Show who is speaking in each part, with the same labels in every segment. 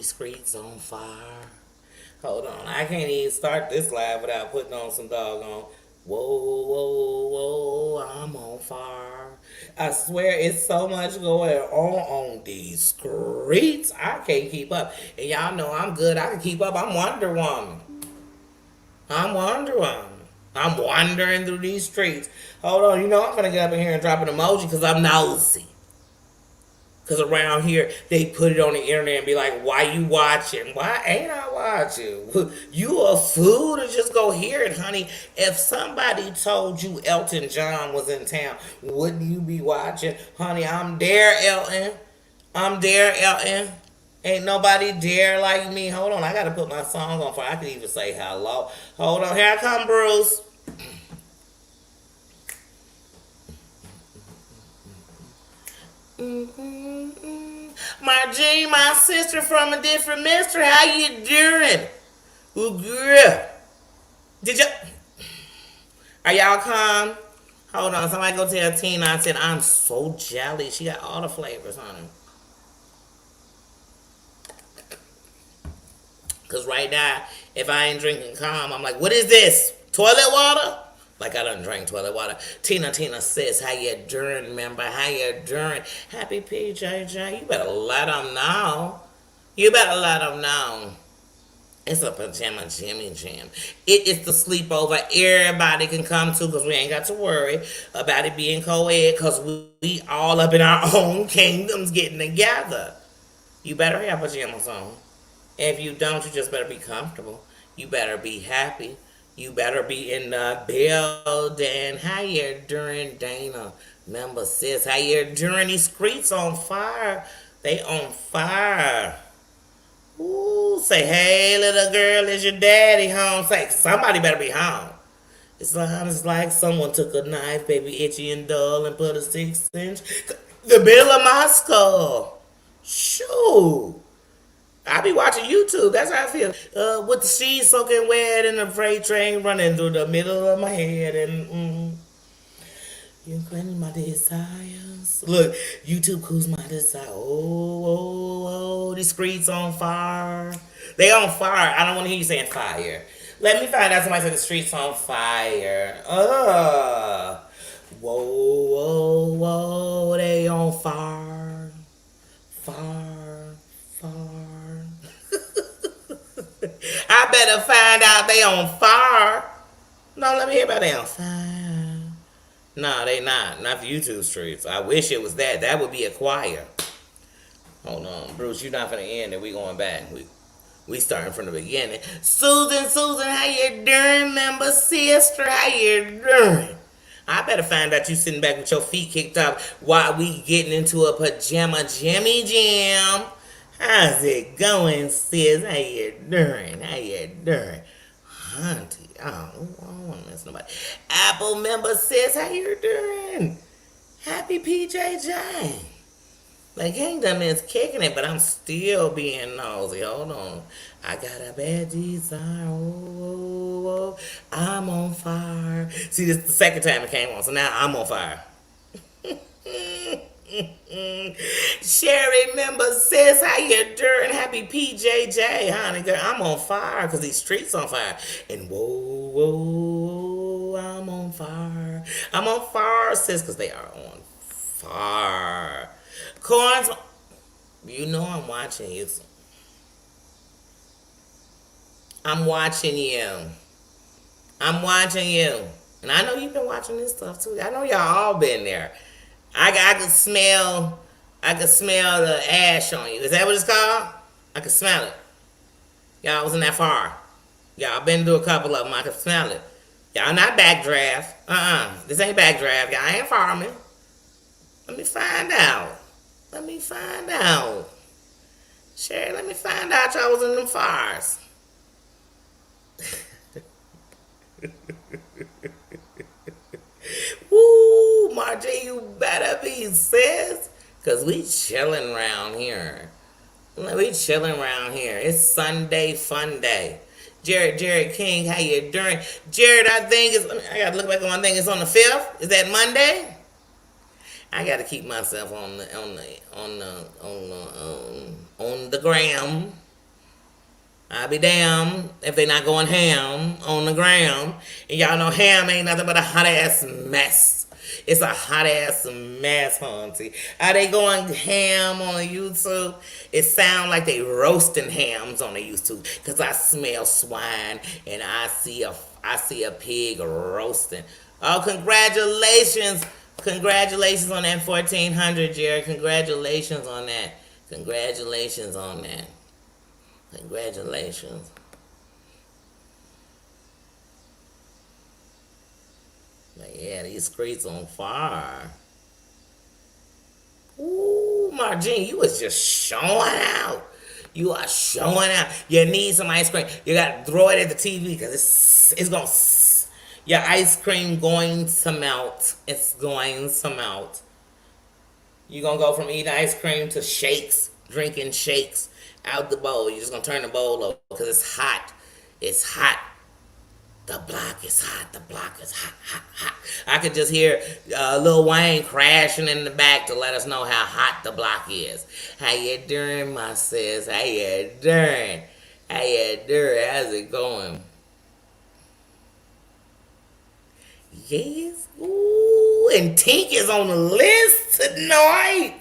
Speaker 1: Skreetz on fire. Hold on, I can't even start this live without putting on some doggone. Whoa, whoa, whoa, I'm on fire. I swear it's so much going on these streets. I can't keep up. And y'all know I'm good. I can keep up. I'm Wonder Woman. I'm Wonder Woman. I'm wandering through these streets. Hold on, you know I'm gonna get up in here and drop an emoji because I'm nosy. Because around here, they put it on the internet and be like, why you watching? Why ain't I watching? You a fool to just go hear it, honey. If somebody told you Elton John was in town, wouldn't you be watching? Honey, I'm there, Elton. I'm there, Elton. Ain't nobody dare like me. Hold on, I got to put my song on for I can even say hello. Hold on, here I come, Bruce. Margie, my sister from a different mister. How you doing? Ooh, girl. Did you? Are y'all calm? Hold on. Somebody go tell Tina I said I'm so jelly. She got all the flavors on her. Because right now, if I ain't drinking calm, I'm like, what is this? Toilet water? Like I done drank toilet water. Tina says, how you doing, remember? How you doing? Happy PJJ. You better let them know. You better let them know. It's a pajama Jimmy Jam. It is the sleepover everybody can come to because we ain't got to worry about it being co-ed because we all up in our own kingdoms getting together. You better have pajamas on. If you don't, you just better be comfortable. You better be happy. You better be in the building. How you doing, Dana? Remember, sis, how you doing? These streets on fire. They on fire. Ooh, say, hey, little girl, is your daddy home? Say, somebody better be home. It's like someone took a knife, baby, itchy and dull, and put a 6-inch. The middle of my skull. Shoot. I be watching YouTube. That's how I feel. With the sheets soaking wet and the freight train running through the middle of my head. And you granted my desires. Look, YouTube cools my desire. Oh, these streets on fire. They on fire. I don't want to hear you saying fire. Let me find out somebody said the streets on fire. Whoa, they on fire. Fire. I better find out they on fire. No, let me hear about they on fire. No, they not. Not the YouTube streets. I wish it was that. That would be a choir. Hold on, Bruce. You're not gonna end it. We going back. We starting from the beginning. Susan, how you doing, member sister? How you doing? I better find out you sitting back with your feet kicked up while we getting into a pajama Jimmy Jam. How's it going, sis? How you doing? Hunty. I don't want to miss nobody. Apple member sis, how you doing? Happy PJJ. The kingdom is kicking it, but I'm still being nosy. Hold on. I got a bad desire. Oh, I'm on fire. See, this is the second time it came on, so now I'm on fire. Sherry member says, how you doing? Happy PJJ, honey girl. I'm on fire because these streets on fire. And whoa, I'm on fire. I'm on fire, sis, because they are on fire. Corns, you know I'm watching you. I'm watching you. I'm watching you. And I know you've been watching this stuff too. I know y'all all been there. I can smell the ash on you. Is that what it's called? I can smell it. Y'all wasn't that far. Y'all been through a couple of them. I can smell it. Y'all not backdraft. This ain't backdraft. Y'all ain't farming. Let me find out. Sherry, let me find out y'all was in them fires. Woo, Margie, you better be sis. Because we chilling around here. It's Sunday fun day. Jared King, how you doing? Jared, I gotta look back on my thing. It's on the 5th. Is that Monday? I gotta keep myself on the gram. I'll be damned if they not going ham on the ground. And y'all know ham ain't nothing but a hot ass mess. It's a hot ass mess, hunty. Are they going ham on YouTube? It sound like they roasting hams on the YouTube. Cause I smell swine and I see a pig roasting. Oh, congratulations. Congratulations on that 1400, Jared. Congratulations on that. Congratulations on that. Congratulations. But yeah, these Skreetz on fire. Ooh, Margene, you was just showing out. You are showing out. You need some ice cream. You got to throw it at the TV because it's going to... Your ice cream going to melt. It's going to melt. You're going to go from eating ice cream to shakes, drinking shakes out the bowl. You're just going to turn the bowl over because it's hot. It's hot. The block is hot. The block is hot, hot, hot. I could just hear Lil Wayne crashing in the back to let us know how hot the block is. How you doing, my sis? How you doing? How you doing? How's it going? Yes. Ooh, and Tink is on the list tonight.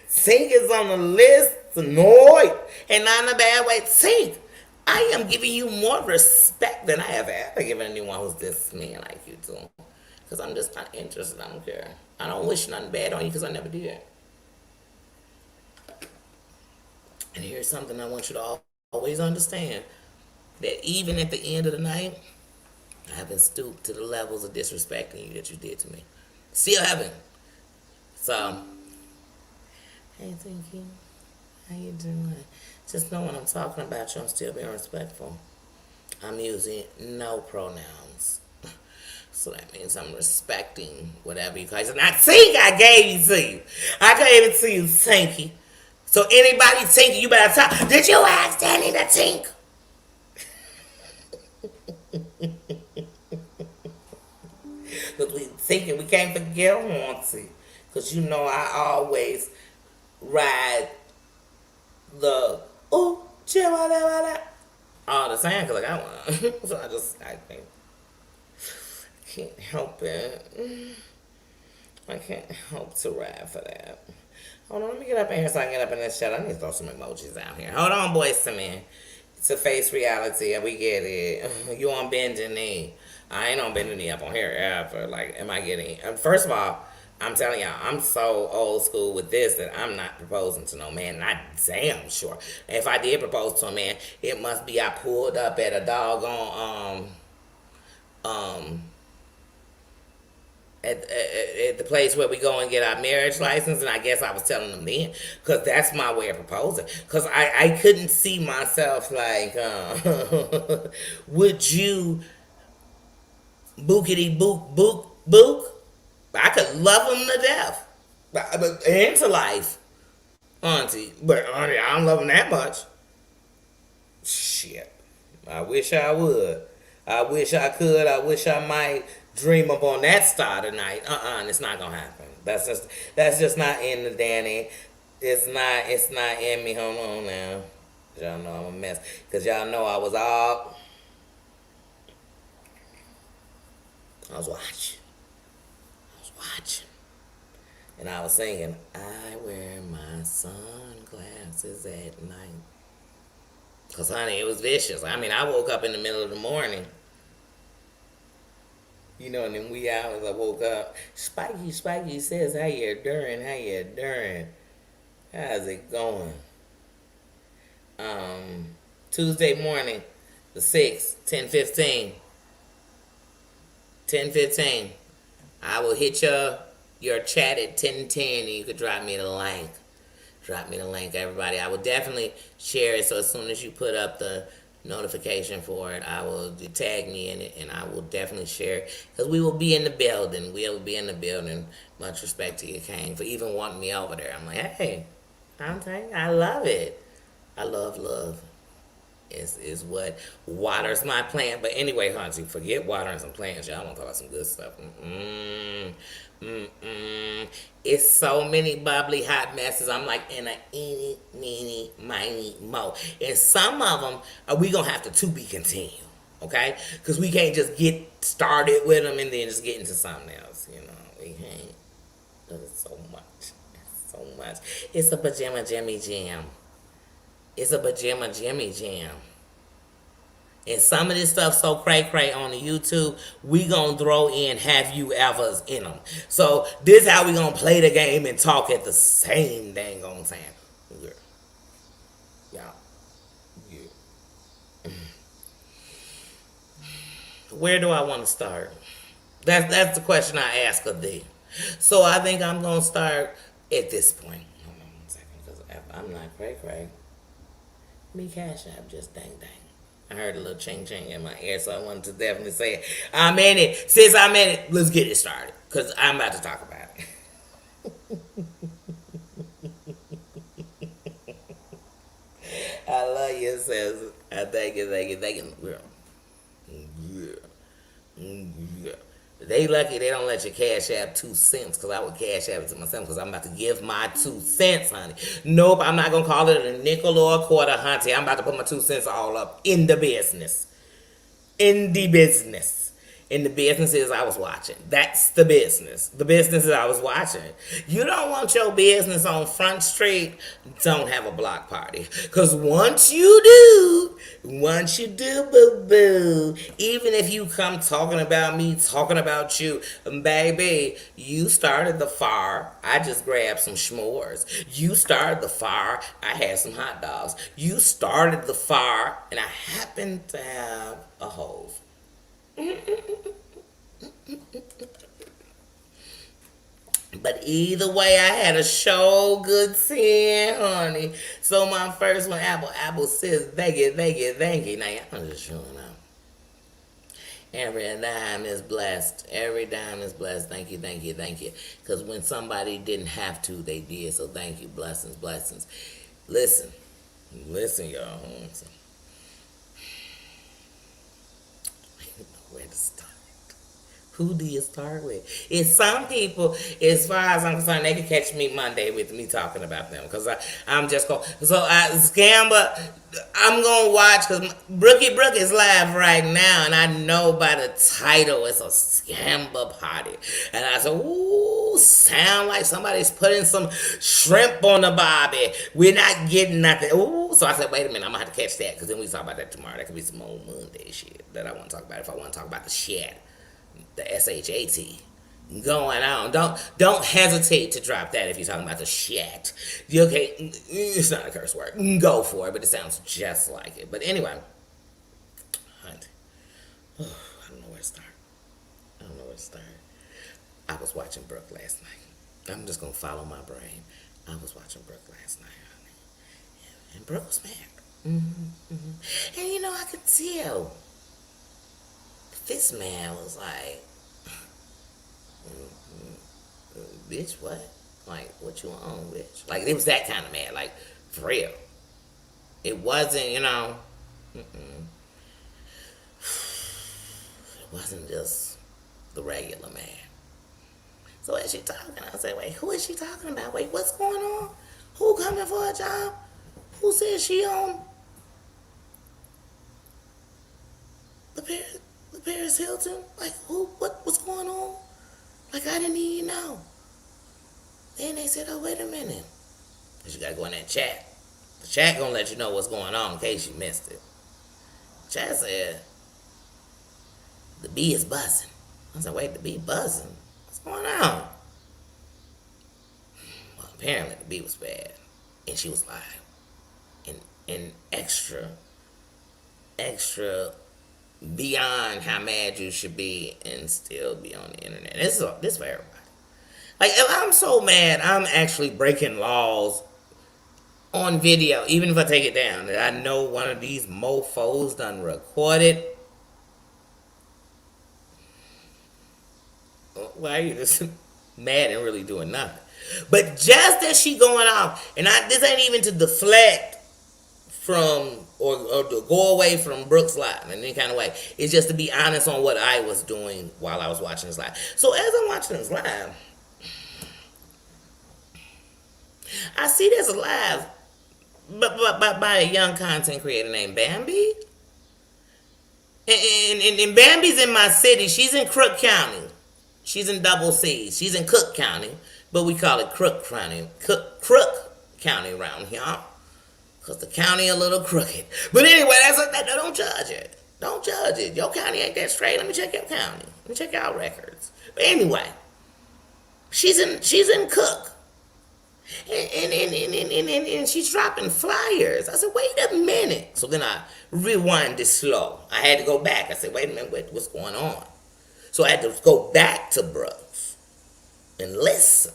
Speaker 1: Tink is on the list tonight. And not in a bad way. Tink, I am giving you more respect than I have ever given anyone who's this man like you do. Because I'm just not interested. I don't care. I don't wish nothing bad on you because I never did. And here's something I want you to always understand. That even at the end of the night, I haven't stooped to the levels of disrespecting you that you did to me. Still haven't. So, hey, thank you. How you doing? Just know when I'm talking about you, I'm still being respectful. I'm using no pronouns. So that means I'm respecting whatever you guys. And I think I gave it to you. I gave it to you, Tinky. So anybody Tinky, you better talk. Did you ask Danny to Tink? Because we thinking we can't forget Haunty. Because you know I always ride the ooh, chill, all the time because I got one. So I think, can't help it. I can't help to ride for that. Hold on, let me get up in here so I can get up in this shot. I need to throw some emojis out here. Hold on, boys to men. To face reality, and we get it. You on bending knee. I ain't on bending knee up on here ever. Like, am I getting... First of all, I'm telling y'all, I'm so old school with this that I'm not proposing to no man. Not damn sure. If I did propose to a man, it must be I pulled up at a doggone... At the place where we go and get our marriage license, and I guess I was telling them then, because that's my way of proposing. Because I couldn't see myself like, would you bookity book? I could love him to death, but into life, auntie. But auntie, I don't love him that much. Shit, I wish I would. I wish I could. I wish I might dream up on that star tonight. It's not gonna happen. That's just not in the Danny. It's not in me. Hold on now. Y'all know I'm a mess. Cause y'all know I was watching. And I was singing, I wear my sunglasses at night. Cause honey, it was vicious. I mean, I woke up in the middle of the morning. You know, in them wee hours I woke up. Spiky says, how you doing? How's it going? Tuesday morning, the 6th, 10:15. 10:15. I will hit your chat at 10:10 and you could drop me the link. Drop me the link, everybody. I will definitely share it, so as soon as you put up the notification for it, I will tag me in it, and I will definitely share it, because we will be in the building. We'll be in the building. Much respect to you, Kane, for even wanting me over there. I'm like, hey, I love it. I love. is what waters my plant. But anyway, Hunty, forget watering some plants. Y'all want to talk about some good stuff. It's so many bubbly hot messes. I'm like in a eeny, meeny, miny, mo. And some of them we gonna have to be continued, okay? Because we can't just get started with them and then just get into something else. You know, we can't. There's so much. So much. It's a pajama Jimmy Jam. It's a pajama Jimmy Jam. And some of this stuff so cray-cray on the YouTube, we gonna throw in have you ever's in them. So this how we gonna play the game and talk at the same dang on time. Yeah. Y'all. Yeah. Where do I want to start? That's the question I ask of thee. So I think I'm gonna start at this point. Hold on 1 second, because I'm not cray-cray. Me Cash App just dang dang. I heard a little ching ching in my ear, so I wanted to definitely say it. I'm in it. Since I'm in it, let's get it started. Because I'm about to talk about it. I love you, sis. I thank you. Yeah. They lucky they don't let you cash app 2 cents, because I would cash app it to myself, because I'm about to give my 2 cents, honey. Nope, I'm not going to call it a nickel or a quarter, honey. I'm about to put my 2 cents all up in the business. In the business. In the businesses I was watching. That's the business. The businesses I was watching. You don't want your business on Front Street, don't have a block party. Because once you do, boo-boo, even if you come talking about me, talking about you, baby, you started the fire. I just grabbed some s'mores. You started the fire. I had some hot dogs. You started the fire, and I happened to have a hose. But either way, I had a show good sin, honey. So my first one, Apple says, thank you. Now, y'all just showing up. Every dime is blessed. Every dime is blessed. Thank you. Because when somebody didn't have to, they did. So thank you. Blessings. Listen, y'all. Where to start? Who do you start with? It's some people, as far as I'm concerned, they can catch me Monday with me talking about them. Because I'm just going. So, Scamba, I'm going to watch, because Brookie Brook is live right now. And I know by the title, it's a Scamba party. And I said, ooh, sound like somebody's putting some shrimp on the barbie. We're not getting nothing. Ooh. So I said, wait a minute, I'm going to have to catch that. Because then we talk about that tomorrow. That could be some old Monday shit that I want to talk about if I want to talk about the shit. The SHAT going on. Don't hesitate to drop that if you're talking about the shit. Okay, it's not a curse word. Go for it, but it sounds just like it. But anyway, Hunt. I don't know where to start. I was watching Brooke last night. I'm just gonna follow my brain. I was watching Brooke last night, honey, and Brooke was mad. And you know, I could tell. This man was like, bitch, what? Like, what you on, bitch? Like, it was that kind of man, like, for real. It wasn't, you know, it wasn't just the regular man. So as she talking, I said, wait, who is she talking about? Wait, what's going on? Who coming for a job? Who said she on the Paris Hilton? Like, who? What's going on? Like, I didn't even know. Then they said, oh, wait a minute. Because you got to go in that chat. The chat going to let you know what's going on in case you missed it. Chat said, the bee is buzzing. I said, wait, the bee buzzing? What's going on? Well, apparently the bee was bad. And she was live. And extra beyond how mad you should be and still be on the internet. This is for everybody. Like, if I'm so mad, I'm actually breaking laws on video, even if I take it down, that I know one of these mofos done recorded. Why are you just mad and really doing nothing? But just as she going off, and this ain't even to deflect from or to go away from Brooks Live in any kind of way. It's just to be honest on what I was doing while I was watching this live. So as I'm watching this live, I see there's a live by a young content creator named Bambi. And Bambi's in my city. She's in Crook County. She's in Double C. She's in Cook County, but we call it Crook County. Crook County around here, because the county a little crooked. But anyway, don't judge it. Don't judge it. Your county ain't that straight. Let me check your county. Let me check your records. But anyway, she's in Cook. And she's dropping flyers. I said, wait a minute. So then I rewind it slow. I had to go back. I said, wait a minute, what's going on? So I had to go back to Brooks and listen.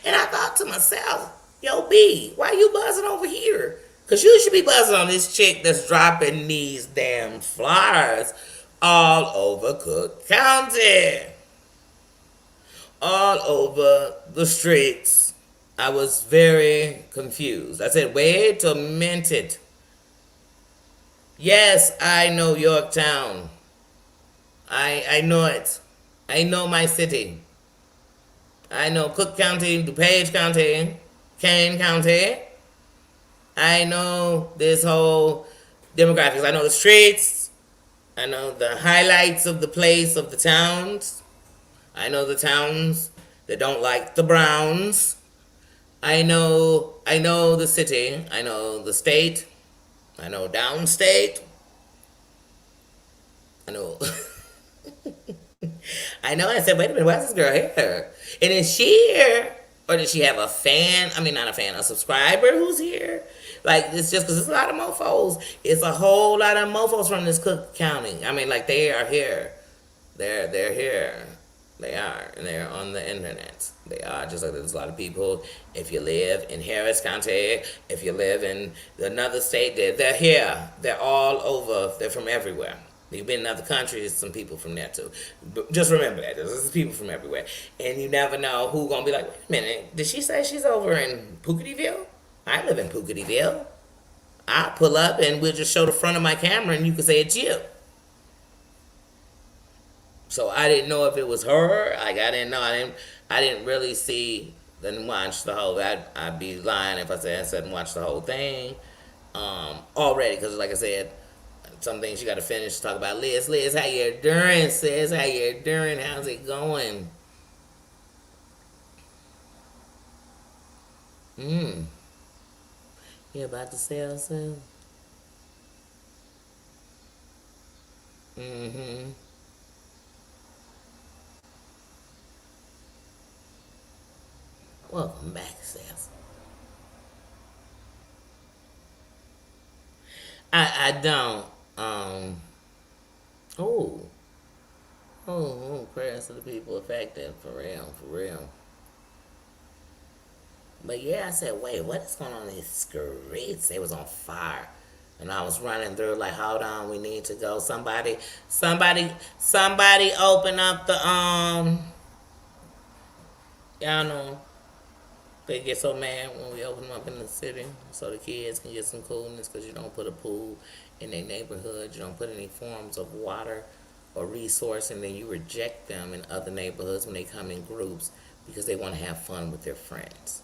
Speaker 1: And I thought to myself, yo, B, why you buzzing over here? Because you should be buzzing on this chick that's dropping these damn flyers all over Cook County. All over the streets. I was very confused. I said, wait a minute. Yes, I know Yorktown. I know it. I know my city. I know Cook County, DuPage County, Kane County. I know this whole demographics. I know the streets. I know the highlights of the place, of the towns. I know the towns that don't like the Browns. I know the city. I know the state. I know downstate. I know. I know. I said, wait a minute, why is this girl here? And is she here? Or did she have a fan? I mean, not a fan, a subscriber who's here? Like, it's just because it's a lot of mofos. It's a whole lot of mofos from this Cook County. I mean, like, they are here. They're here. They are, and they're on the internet. They are, just like there's a lot of people. If you live in Harris County, if you live in another state, they're here. They're all over. They're from everywhere. You've been in other countries, some people from there too. But just remember that. There's people from everywhere. And you never know who's going to be like, wait a minute, did she say she's over in Pookatyville? I live in Pookatyville. I'll pull up and we'll just show the front of my camera and you can say it's you. So I didn't know if it was her. Like, I didn't know. I didn't really see, didn't watch the whole. I'd be lying if I said I didn't watch the whole thing already. Because like I said, some things you got to finish to talk about. Liz, how you doing? Sis, how you doing? How's it going? You about to sell soon? Welcome back, sis. I don't. Oh. Prayers to the people affected. For real. But yeah, I said, wait, what is going on in these Skreetz? They was on fire. And I was running through like, hold on, we need to go. Somebody open up the, y'all know, they get so mad when we open them up in the city so the kids can get some coolness because you don't put a pool in their neighborhood. You don't put any forms of water or resource, and then you reject them in other neighborhoods when they come in groups because they want to have fun with their friends.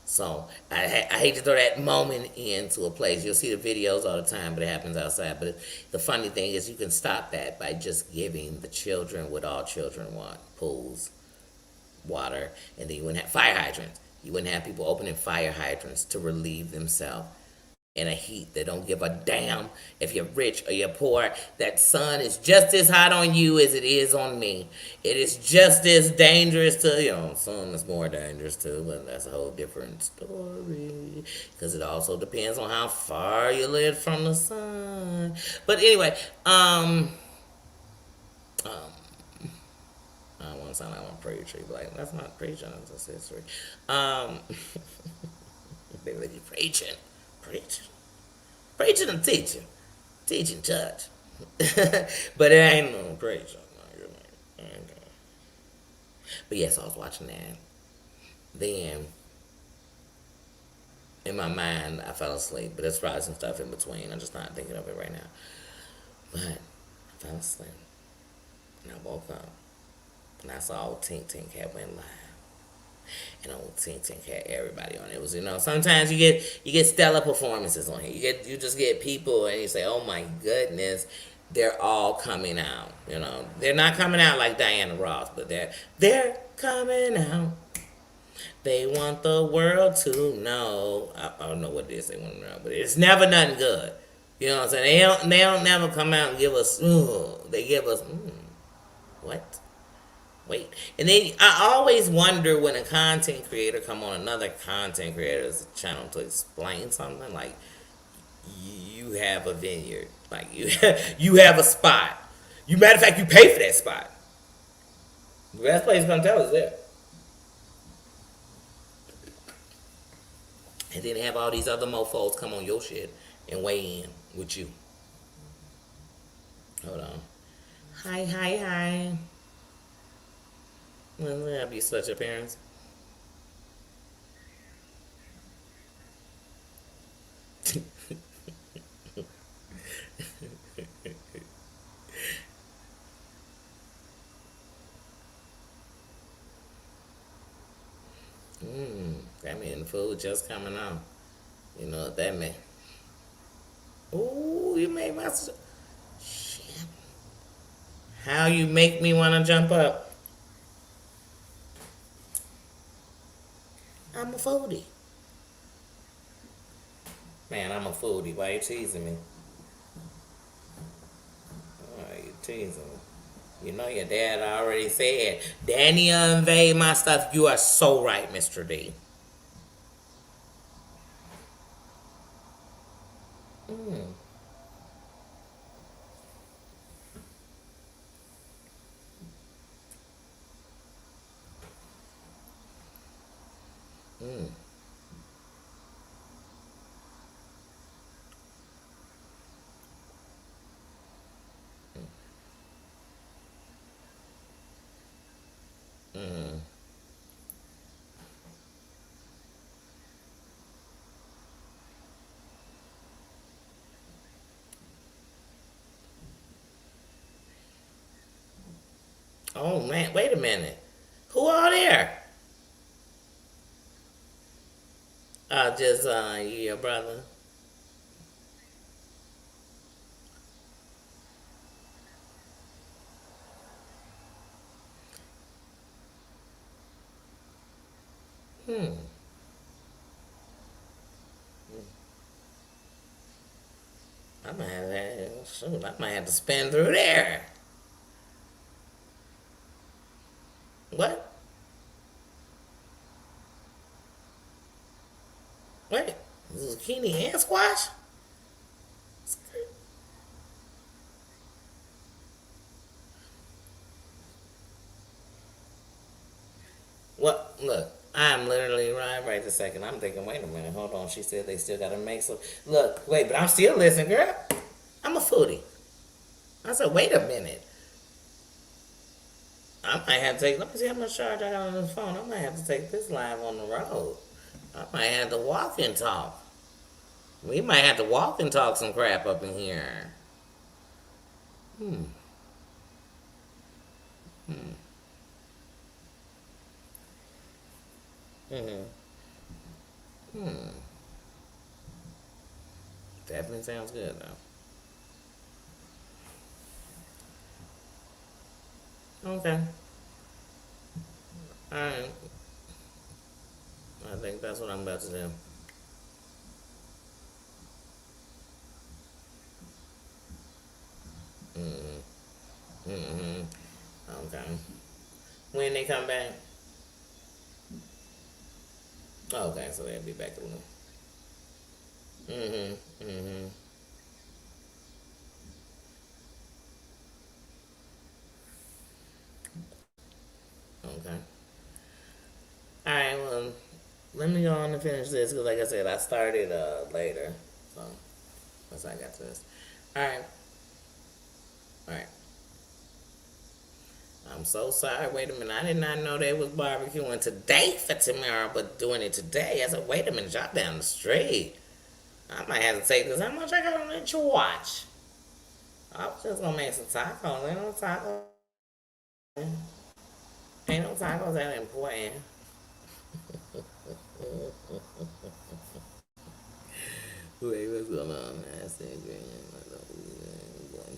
Speaker 1: So I hate to throw that moment into a place. You'll see the videos all the time, but it happens outside. But the funny thing is you can stop that by just giving the children what all children want: pools, water, and then you wouldn't have fire hydrants. You wouldn't have people opening fire hydrants to relieve themselves in a heat. They don't give a damn if you're rich or you're poor. That sun is just as hot on you as it is on me. It is just as dangerous to, sun is more dangerous too, but that's a whole different story. Because it also depends on how far you live from the sun. But anyway, I don't want to sound like I'm a preacher. Like, that's not preaching, that's history. They really preaching and teaching church. But it ain't no preaching. But yes, I was watching that. Then In my mind, I fell asleep, but there's probably some stuff in between. I'm just not thinking of it right now. But I fell asleep, and I woke up, and I saw old Tink Tink had went live. And old Tink Tink had everybody on it. It was, sometimes you get stellar performances on here. You just get people, and you say, oh my goodness, they're all coming out. They're not coming out like Diana Ross, but they're coming out. They want the world to know. I don't know what it is they want to know, but it's never nothing good. You know what I'm saying? They don't never come out and give us. They give us. What? Wait. And then I always wonder when a content creator come on another content creator's channel to explain something like you have a vineyard, like you have a spot. Matter of fact, you pay for that spot. The best place to come tell is there. And then have all these other mofos come on your shit and weigh in with you. Hold on. Hi. Well, that'll be such appearance. That mean the food just coming on. You know what that mean? Ooh, you made my shit. How you make me want to jump up? I'm a foodie. Man, I'm a foodie. Why you teasing me? Why you teasing me? You know your dad already said, Danny invade my stuff. You are so right, Mr. D. Mm. Mm. Mm. Oh man, wait a minute. Who are there? Just your brother. Hmm. I might have shoot. I might have to spin through there. What? Wait, zucchini and squash? What? Look, I'm literally right this second. I'm thinking, wait a minute, hold on. She said they still gotta make some. Look, wait, but I'm still listening, girl. I'm a foodie. I said, wait a minute. I might have to take. Let me see how much charge I got on the phone. I might have to take this live on the road. I might have to walk and talk. We might have to walk and talk some crap up in here. Hmm. Hmm. Hmm. Hmm. Definitely sounds good though. Okay. All right. I think that's what I'm about to do. Mm-hmm. Mm-hmm. Okay. When they come back? Okay, so they'll be back to them. Mm-hmm. Mm-hmm. Okay. All right. Well, let me go on and finish this because, like I said, I started later. So once I got to this. All right. All right. I'm so sorry. Wait a minute. I did not know they was barbecuing today for tomorrow, but doing it today. I said, wait a minute, y'all down the street. I might have to take this. How much I got on that your watch? I was just gonna make some tacos. Ain't no tacos. Ain't no tacos that important. Wait, what's going on?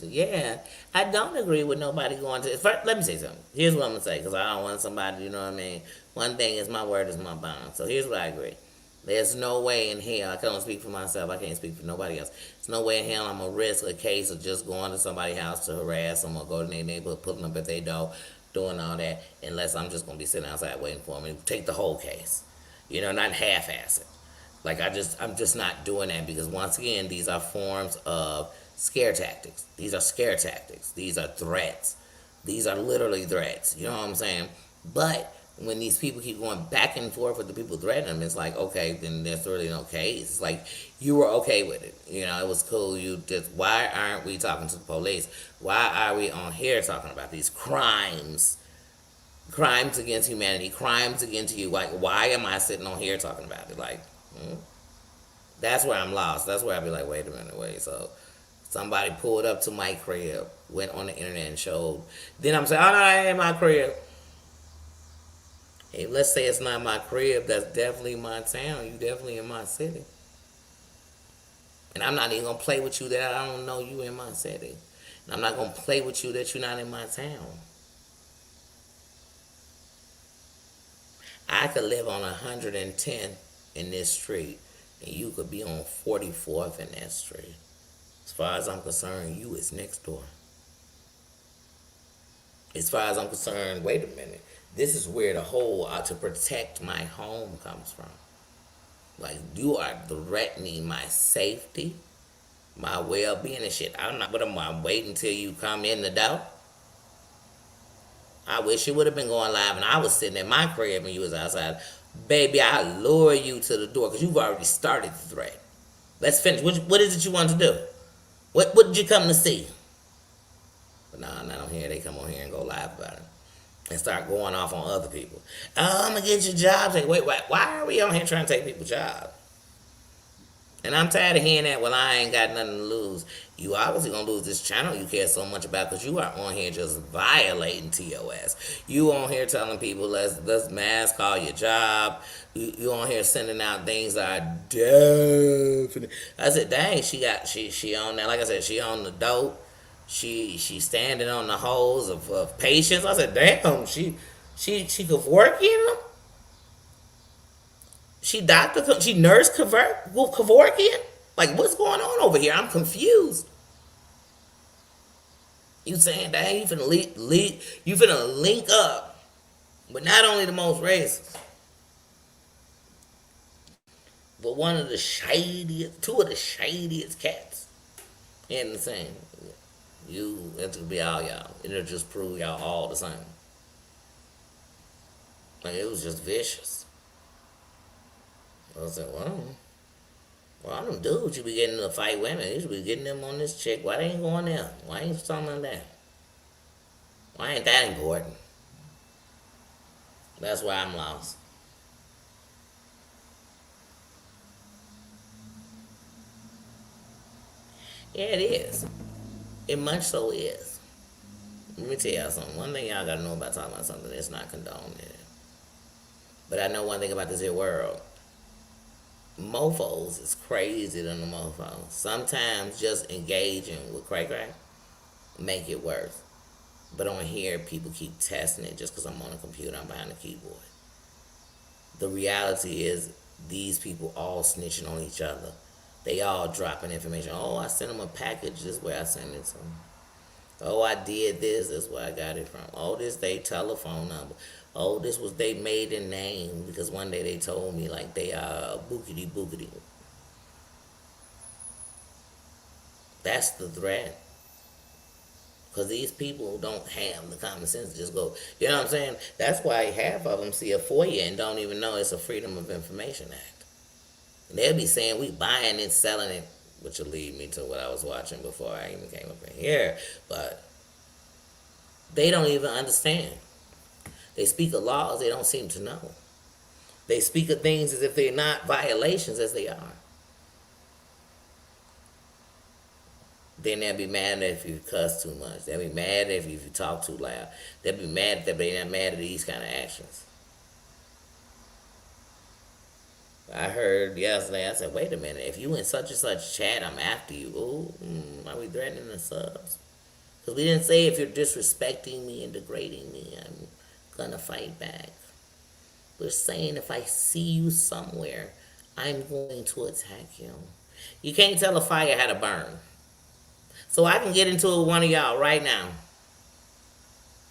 Speaker 1: Yeah, I don't agree with nobody going to. First, let me say something. Here's what I'm gonna say, because I don't want somebody. You know what I mean? One thing is my word is my bond. So here's what I agree. There's no way in hell, I can only speak for myself, I can't speak for nobody else. There's no way in hell I'm going to risk a case of just going to somebody's house to harass them or go to their neighborhood, pulling up at their door, doing all that, unless I'm just going to be sitting outside waiting for them and take the whole case. You know, not half-ass it. Like, I'm just not doing that because, once again, these are forms of scare tactics. These are scare tactics. These are threats. These are literally threats. You know what I'm saying? But when these people keep going back and forth with the people threatening them, it's like, okay, then there's really no case. It's like, you were okay with it. You know, it was cool. You just, why aren't we talking to the police? Why are we on here talking about these crimes? Crimes against humanity, crimes against you. Like, why am I sitting on here talking about it? Like, that's where I'm lost. That's where I be like, wait a minute, wait. So somebody pulled up to my crib, went on the internet and showed. Then I'm saying, oh no, that ain't my crib. Hey, let's say it's not my crib, that's definitely my town. You definitely in my city. And I'm not even going to play with you that I don't know you in my city. And I'm not going to play with you that you're not in my town. I could live on 110 in this street, and you could be on 44th in that street. As far as I'm concerned, you is next door. As far as I'm concerned, wait a minute. This is where the whole to protect my home comes from. Like, you are threatening my safety, my well-being and shit. I'm not, but I'm waiting until you come in the door. I wish it would have been going live and I was sitting in my crib and you was outside. Baby, I lure you to the door because you've already started the threat. Let's finish. What is it you want to do? What did you come to see? But no, not on here. They come on here and go live about it. And start going off on other people. Oh, I'm going to get your jobs. Like, wait, why are we on here trying to take people's jobs? And I'm tired of hearing that, well, I ain't got nothing to lose. You obviously going to lose this channel you care so much about because you are on here just violating TOS. You on here telling people, let's mask all your job. You on here sending out things that are definite. I said, dang, she on that. Like I said, she on the dope. She standing on the holes of patients. I said, damn, she could work in them. She nurse Kevorkian? Like, what's going on over here? I'm confused. You saying, dang, you finna link up with not only the most racist, but two of the shadiest cats in the same. It's gonna be all y'all. It'll just prove y'all all the same. Like, it was just vicious. I said, well, I them dudes you be getting to fight women. You should be getting them on this chick. Why they ain't going there? Why ain't you talking about that? Why ain't that important? That's why I'm lost. Yeah, it is. It much so is. Let me tell y'all something. One thing y'all gotta know about talking about something that's not condoned. But I know one thing about this here world. Mofos is crazy than the mofos. Sometimes just engaging with cray make it worse. But on here, people keep testing it just because I'm on a computer, I'm behind the keyboard. The reality is these people all snitching on each other. They all dropping information. Oh, I sent them a package, this way I sent it to them. Oh, I did this, that's where I got it from. Oh, this they telephone number. Oh, this was they maiden name because one day they told me like they are bookity bookity. That's the threat. Because these people don't have the common sense to just go, you know what I'm saying? That's why half of them see a FOIA and don't even know it's a Freedom of Information Act. And they'll be saying we buying it, selling it, which will lead me to what I was watching before I even came up in here. But They don't even understand. They speak of laws they don't seem to know. They speak of things as if they're not violations as they are. Then they'll be mad if you cuss too much. They'll be mad if you talk too loud. They'll be mad that they're not mad at these kind of actions. I heard yesterday, I said, wait a minute, if you in such and such chat, I'm after you. Ooh, are we threatening the subs? Because we didn't say if you're disrespecting me and degrading me, I'm going to fight back. We're saying if I see you somewhere, I'm going to attack you. You can't tell a fire how to burn. So I can get into it with one of y'all right now.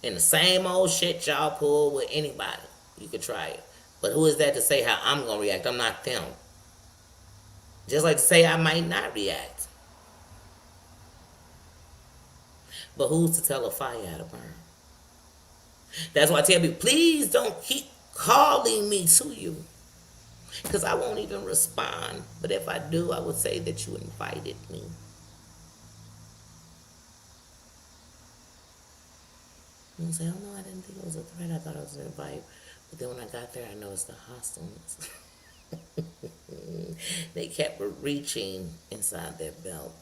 Speaker 1: And the same old shit y'all pull with anybody. You could try it. But who is that to say how I'm going to react? I'm not them. Just like to say I might not react. But who's to tell a fire how to burn? That's why I tell people, please don't keep calling me to you. Because I won't even respond. But if I do, I would say that you invited me. You say, oh no, I didn't think it was a threat. I thought it was an invite. But then when I got there, I noticed the hostileness. They kept reaching inside their belt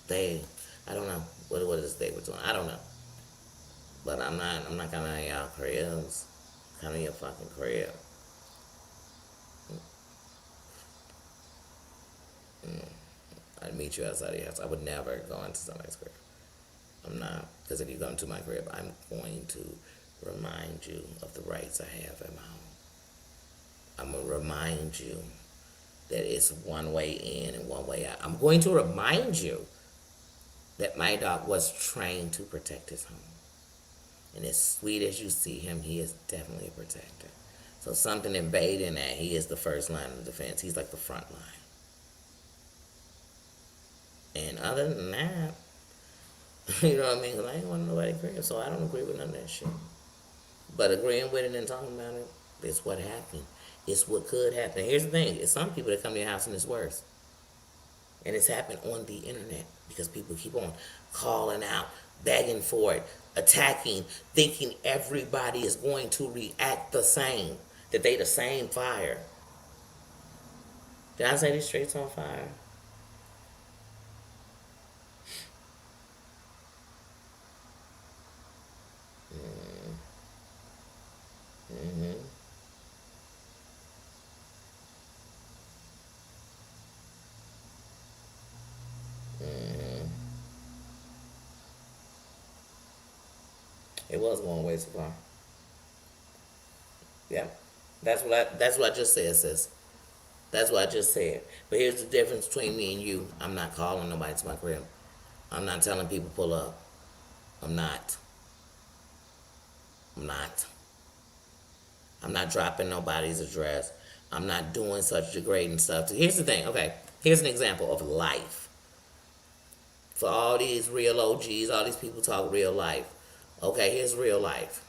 Speaker 1: buckle. I don't know what it is they were doing. I don't know. But I'm not coming to y'all cribs. Coming to your fucking crib. I'd meet you outside of your house. I would never go into somebody's crib. I'm not. Because if you come to my crib, I'm going to remind you of the rights I have at my home. I'm going to remind you that it's one way in and one way out. I'm going to remind you that my dog was trained to protect his home. And as sweet as you see him, he is definitely a protector. So something invading that, he is the first line of defense. He's like the front line. And other than that, you know what I mean? 'Cause I ain't want nobody crib, so I don't agree with none of that shit. But agreeing with it and talking about it, it's what happened. It's what could happen. Here's the thing. It's some people that come to your house and it's worse. And it's happened on the internet because people keep on calling out, begging for it, attacking, thinking everybody is going to react the same, that they the same fire. Did I say these streets on fire? Mm-hmm. Mm-hmm. It was going way too far. Yeah. That's what I just said, sis. That's what I just said. But here's the difference between me and you. I'm not calling nobody to my crib. I'm not telling people pull up. I'm not. I'm not. I'm not dropping nobody's address. I'm not doing such degrading stuff. Here's the thing. Okay. Here's an example of life. For all these real OGs, all these people talk real life. Okay, here's real life.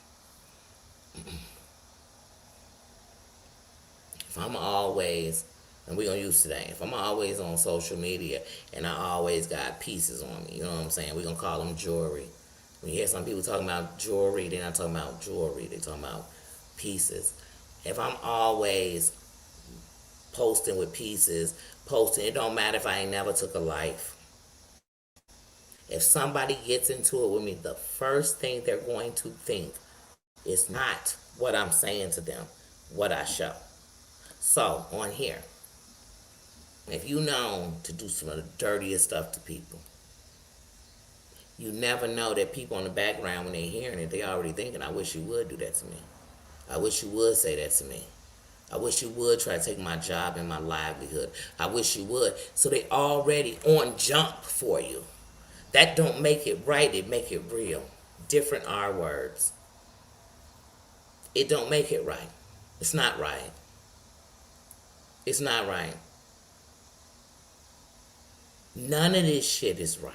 Speaker 1: If I'm always, and we're going to use today, if I'm always on social media and I always got pieces on me, you know what I'm saying? We're going to call them jewelry. When you hear some people talking about jewelry, they're not talking about jewelry. They're talking about pieces. If I'm always posting with pieces, it don't matter if I ain't never took a life. If somebody gets into it with me, the first thing they're going to think is not what I'm saying to them, what I show. So, on here, if you known to do some of the dirtiest stuff to people, you never know that people in the background, when they're hearing it, they already thinking, I wish you would do that to me. I wish you would say that to me. I wish you would try to take my job and my livelihood. I wish you would. So they already on jump for you. That don't make it right, it make it real. Different R words. It don't make it right. It's not right. It's not right. None of this shit is right.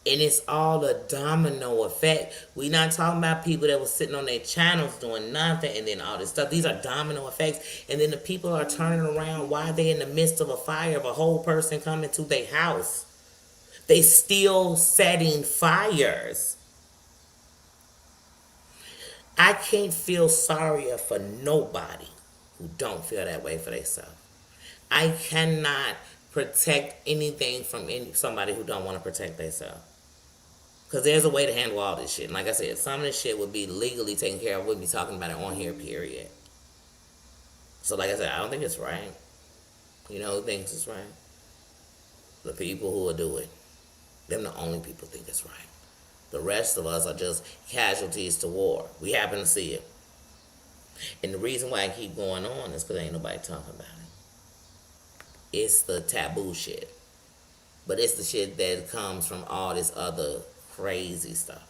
Speaker 1: And it's all a domino effect. We not talking about people that was sitting on their channels doing nothing and then all this stuff. These are domino effects. And then the people are turning around while they in the midst of a fire of a whole person coming to their house. They still setting fires. I can't feel sorrier for nobody who don't feel that way for themselves. I cannot protect anything from somebody who don't want to protect themselves. Because there's a way to handle all this shit. And like I said, some of this shit would be legally taken care of. We'll be talking about it on here, period. So like I said, I don't think it's right. You know who thinks it's right? The people who will do it. Them the only people think it's right. The rest of us are just casualties to war. We happen to see it. And the reason why I keep going on is because ain't nobody talking about it. It's the taboo shit. But it's the shit that comes from all this other crazy stuff.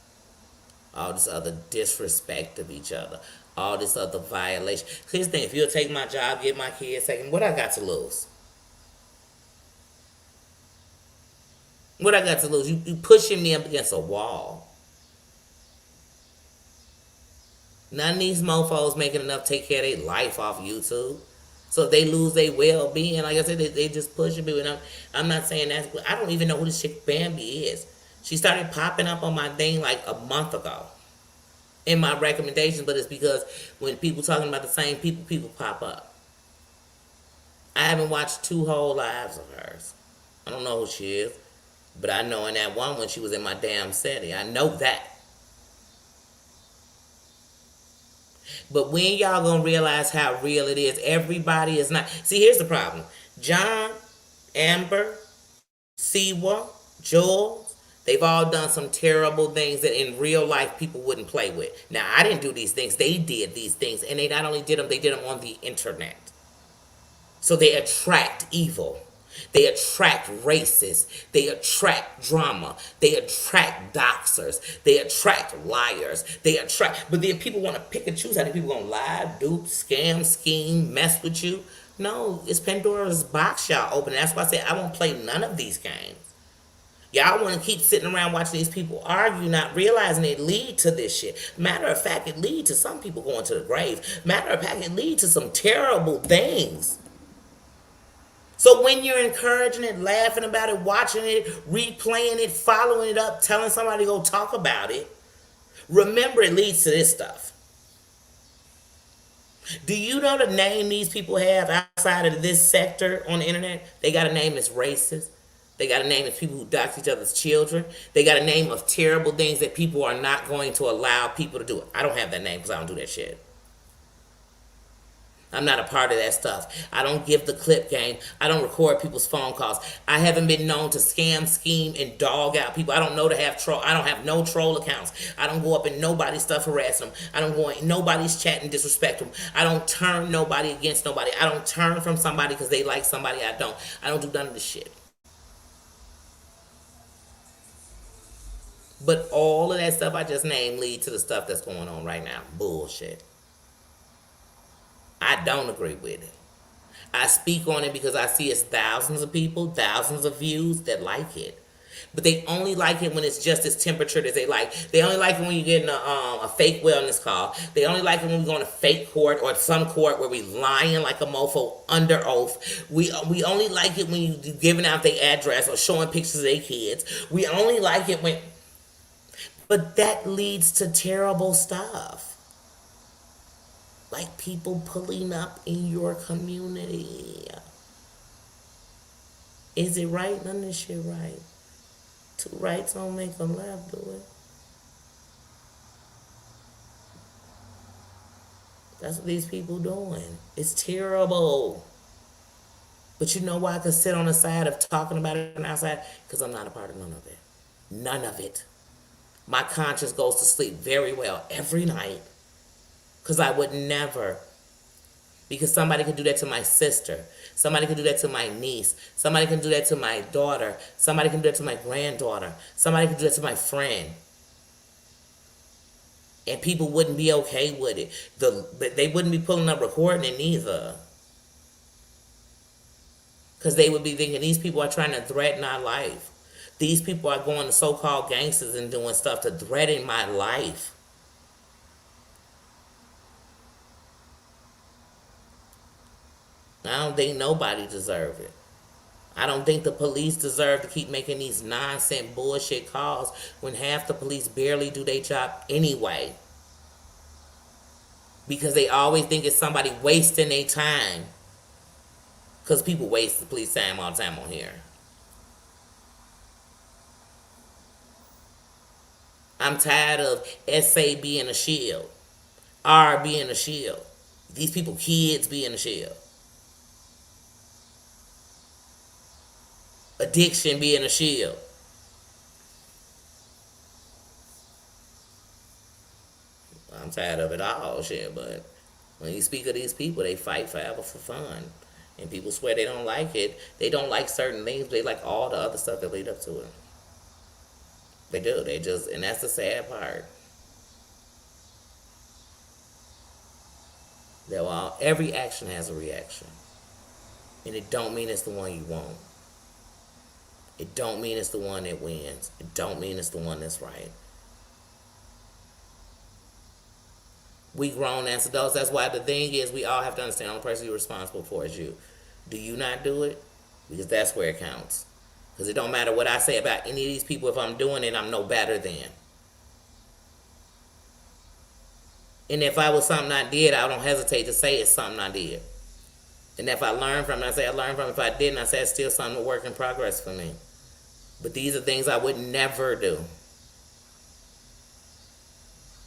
Speaker 1: All this other disrespect of each other. All this other violation. Here's the thing, if you'll take my job, get my kids taken, what I got to lose? What I got to lose? You pushing me up against a wall. None of these mofos making enough to take care of their life off YouTube. So if they lose their well-being, like I said, they just pushing me. And I'm not saying that. I don't even know who this chick Bambi is. She started popping up on my thing like a month ago in my recommendations, but it's because when people talking about the same people pop up. I haven't watched 2 whole lives of hers. I don't know who she is. But I know in that one when she was in my damn city. I know that. But when y'all gonna realize how real it is? Everybody is not. See, here's the problem. John, Amber, Siwa, Jules, they've all done some terrible things that in real life people wouldn't play with. Now, I didn't do these things. They did these things. And they not only did them, they did them on the internet. So they attract evil. They attract racists. They attract drama. They attract doxers. They attract liars. They attract. But then people want to pick and choose how people going to lie, dupe, scam, scheme, mess with you. No, it's Pandora's box y'all open. That's why I said I won't play none of these games. Y'all want to keep sitting around watching these people argue, not realizing it lead to this shit. Matter of fact, it lead to some people going to the grave. Matter of fact, it lead to some terrible things. So when you're encouraging it, laughing about it, watching it, replaying it, following it up, telling somebody to go talk about it, remember it leads to this stuff. Do you know the name these people have outside of this sector on the internet? They got a name that's racist. They got a name as people who dox each other's children. They got a name of terrible things that people are not going to allow people to do. I don't have that name because I don't do that shit. I'm not a part of that stuff. I don't give the clip game. I don't record people's phone calls. I haven't been known to scam, scheme, and dog out people. I don't know to have troll. I don't have no troll accounts. I don't go up in nobody's stuff harass them. I don't go in nobody's chat and disrespect them. I don't turn nobody against nobody. I don't turn from somebody because they like somebody I don't. I don't do none of this shit. But all of that stuff I just named lead to the stuff that's going on right now. Bullshit. I don't agree with it. I speak on it because I see it's thousands of people, thousands of views that like it. But they only like it when it's just as temperature as they like. They only like it when you get in a fake wellness call. They only like it when we go in a fake court or some court where we lying like a mofo under oath. We only like it when you giving out their address or showing pictures of their kids. We only like it when... But that leads to terrible stuff. Like people pulling up in your community. Is it right? None of this shit right. 2 rights don't make a left, do it? That's what these people doing. It's terrible. But you know why I could sit on the side of talking about it on the outside? Because I'm not a part of none of it. None of it. My conscience goes to sleep very well every night. Because I would never. Because somebody could do that to my sister. Somebody could do that to my niece. Somebody can do that to my daughter. Somebody can do that to my granddaughter. Somebody can do that to my friend. And people wouldn't be okay with it. They wouldn't be pulling up recording it neither. Because they would be thinking these people are trying to threaten our life. These people are going to so-called gangsters and doing stuff to threaten my life. I don't think nobody deserves it. I don't think the police deserve to keep making these nonsense bullshit calls when half the police barely do their job anyway. Because they always think it's somebody wasting their time. Because people waste the police time all the time on here. I'm tired of SA being a shield. R being a shield. These people, kids being a shield. Addiction being a shield. I'm tired of it all, shit, but when you speak of these people, they fight forever for fun. And people swear they don't like it. They don't like certain things, but they like all the other stuff that lead up to it. They do. They just, and that's the sad part. That while every action has a reaction. And it don't mean it's the one you want. It don't mean it's the one that wins. It don't mean it's the one that's right. We grown as adults. That's why the thing is we all have to understand the only person you're responsible for is you. Do you not do it? Because that's where it counts. Because it don't matter what I say about any of these people. If I'm doing it, I'm no better than. And if I was something I did, I don't hesitate to say it's something I did. And if I learn from it, I say I learned from it. If I didn't, I say it's still something to work in progress for me. But these are things I would never do.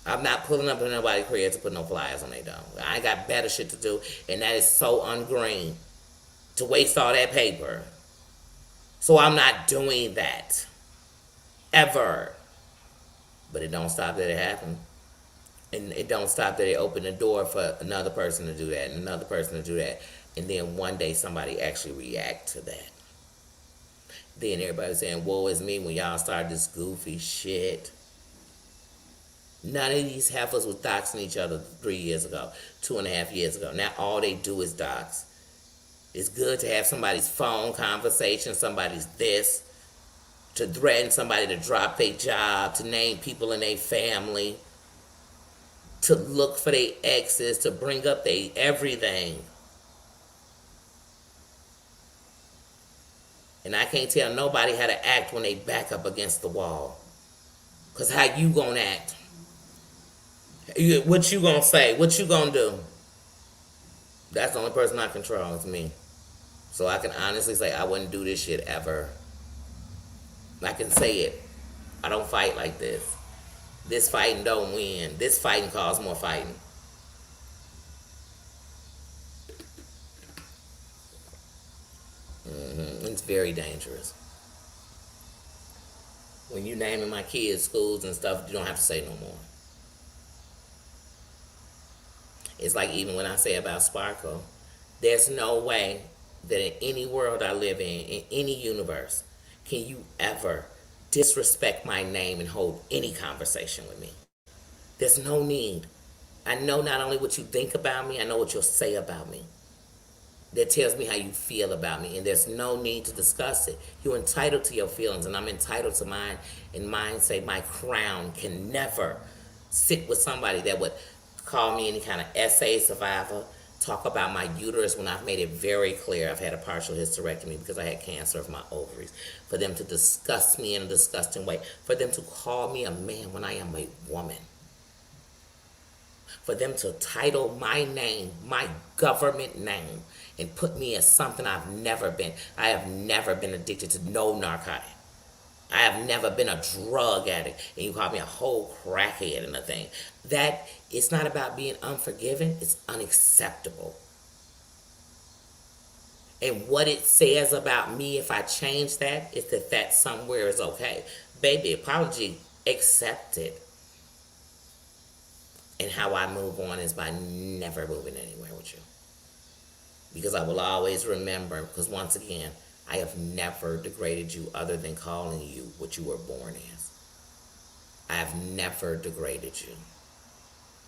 Speaker 1: I'm not pulling up in nobody's career to put no flyers on their door. I got better shit to do, and that is so ungreen to waste all that paper. So I'm not doing that. Ever. But it don't stop that it happened. And it don't stop that it opened the door for another person to do that and another person to do that. And then one day somebody actually react to that. Then everybody saying, woe is me when y'all started this goofy shit. None of these heifers was doxing each other 3 years ago, 2.5 years ago. Now all they do is dox. It's good to have somebody's phone conversation, somebody's this, to threaten somebody to drop their job, to name people in their family, to look for their exes, to bring up their everything. And I can't tell nobody how to act when they back up against the wall. Because how you gonna act? What you gonna say? What you gonna do? That's the only person I control is me. So I can honestly say I wouldn't do this shit ever. I can say it. I don't fight like this. This fighting don't win. This fighting causes more fighting. It's very dangerous. When you naming my kids schools and stuff, you don't have to say no more. It's like even when I say about Sparkle, there's no way that in any world I live in any universe, can you ever disrespect my name and hold any conversation with me. There's no need. I know not only what you think about me, I know what you'll say about me. That tells me how you feel about me, and there's no need to discuss it. You're entitled to your feelings, and I'm entitled to mine, and mine say my crown can never sit with somebody that would call me any kind of SA survivor, talk about my uterus when I've made it very clear I've had a partial hysterectomy because I had cancer of my ovaries. For them to discuss me in a disgusting way. For them to call me a man when I am a woman. For them to title my name, my government name, and put me as something I've never been. I have never been addicted to no narcotic. I have never been a drug addict, and you call me a whole crackhead and a thing. That, it's not about being unforgiving, it's unacceptable. And what it says about me if I change that is that somewhere is okay. Baby, apology, accepted. And how I move on is by never moving anywhere with you. Because I will always remember, because once again, I have never degraded you other than calling you what you were born as. I have never degraded you.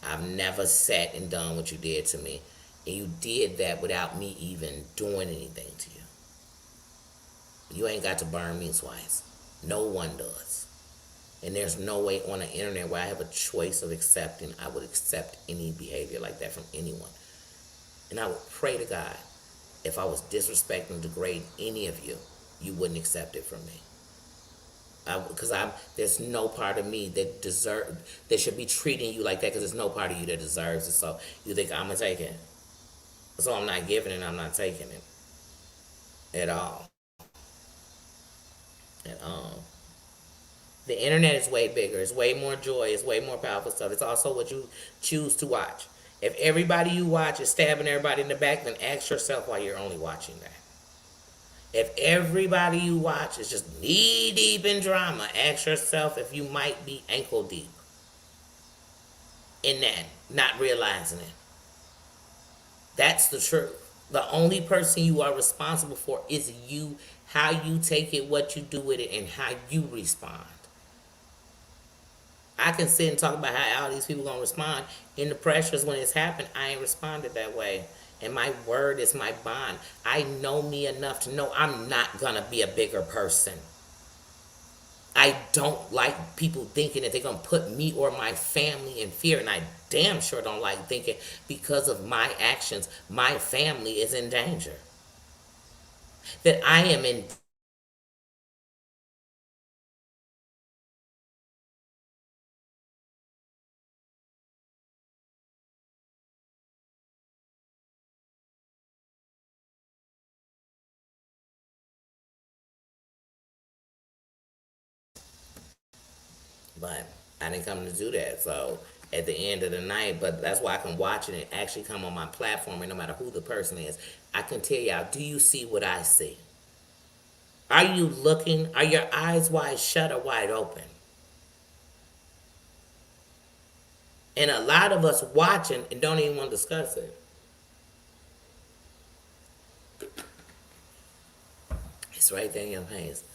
Speaker 1: I've never sat and done what you did to me. And you did that without me even doing anything to you. You ain't got to burn me twice. No one does. And there's no way on the internet where I have a choice of accepting, I would accept any behavior like that from anyone. And I would pray to God, if I was disrespecting and degrading any of you, you wouldn't accept it from me. Because there's no part of me that should be treating you like that, because there's no part of you that deserves it. So you think I'm gonna take it? So I'm not giving it. I'm not taking it at all. At all. The internet is way bigger. It's way more joy. It's way more powerful stuff. It's also what you choose to watch. If everybody you watch is stabbing everybody in the back, then ask yourself why you're only watching that. If everybody you watch is just knee deep in drama, ask yourself if you might be ankle deep in that, not realizing it. That's the truth. The only person you are responsible for is you, how you take it, what you do with it, and how you respond. I can sit and talk about how all these people gonna respond. In the pressures when it's happened, I ain't responded that way. And my word is my bond. I know me enough to know I'm not gonna be a bigger person. I don't like people thinking that they're gonna put me or my family in fear, and I damn sure don't like thinking because of my actions, my family is in danger. That I am in. But I didn't come to do that. So at the end of the night, but that's why I can watch it and actually come on my platform, and no matter who the person is, I can tell y'all, do you see what I see? Are you looking? Are your eyes wide shut or wide open? And a lot of us watching and don't even want to discuss it. It's right there in your face.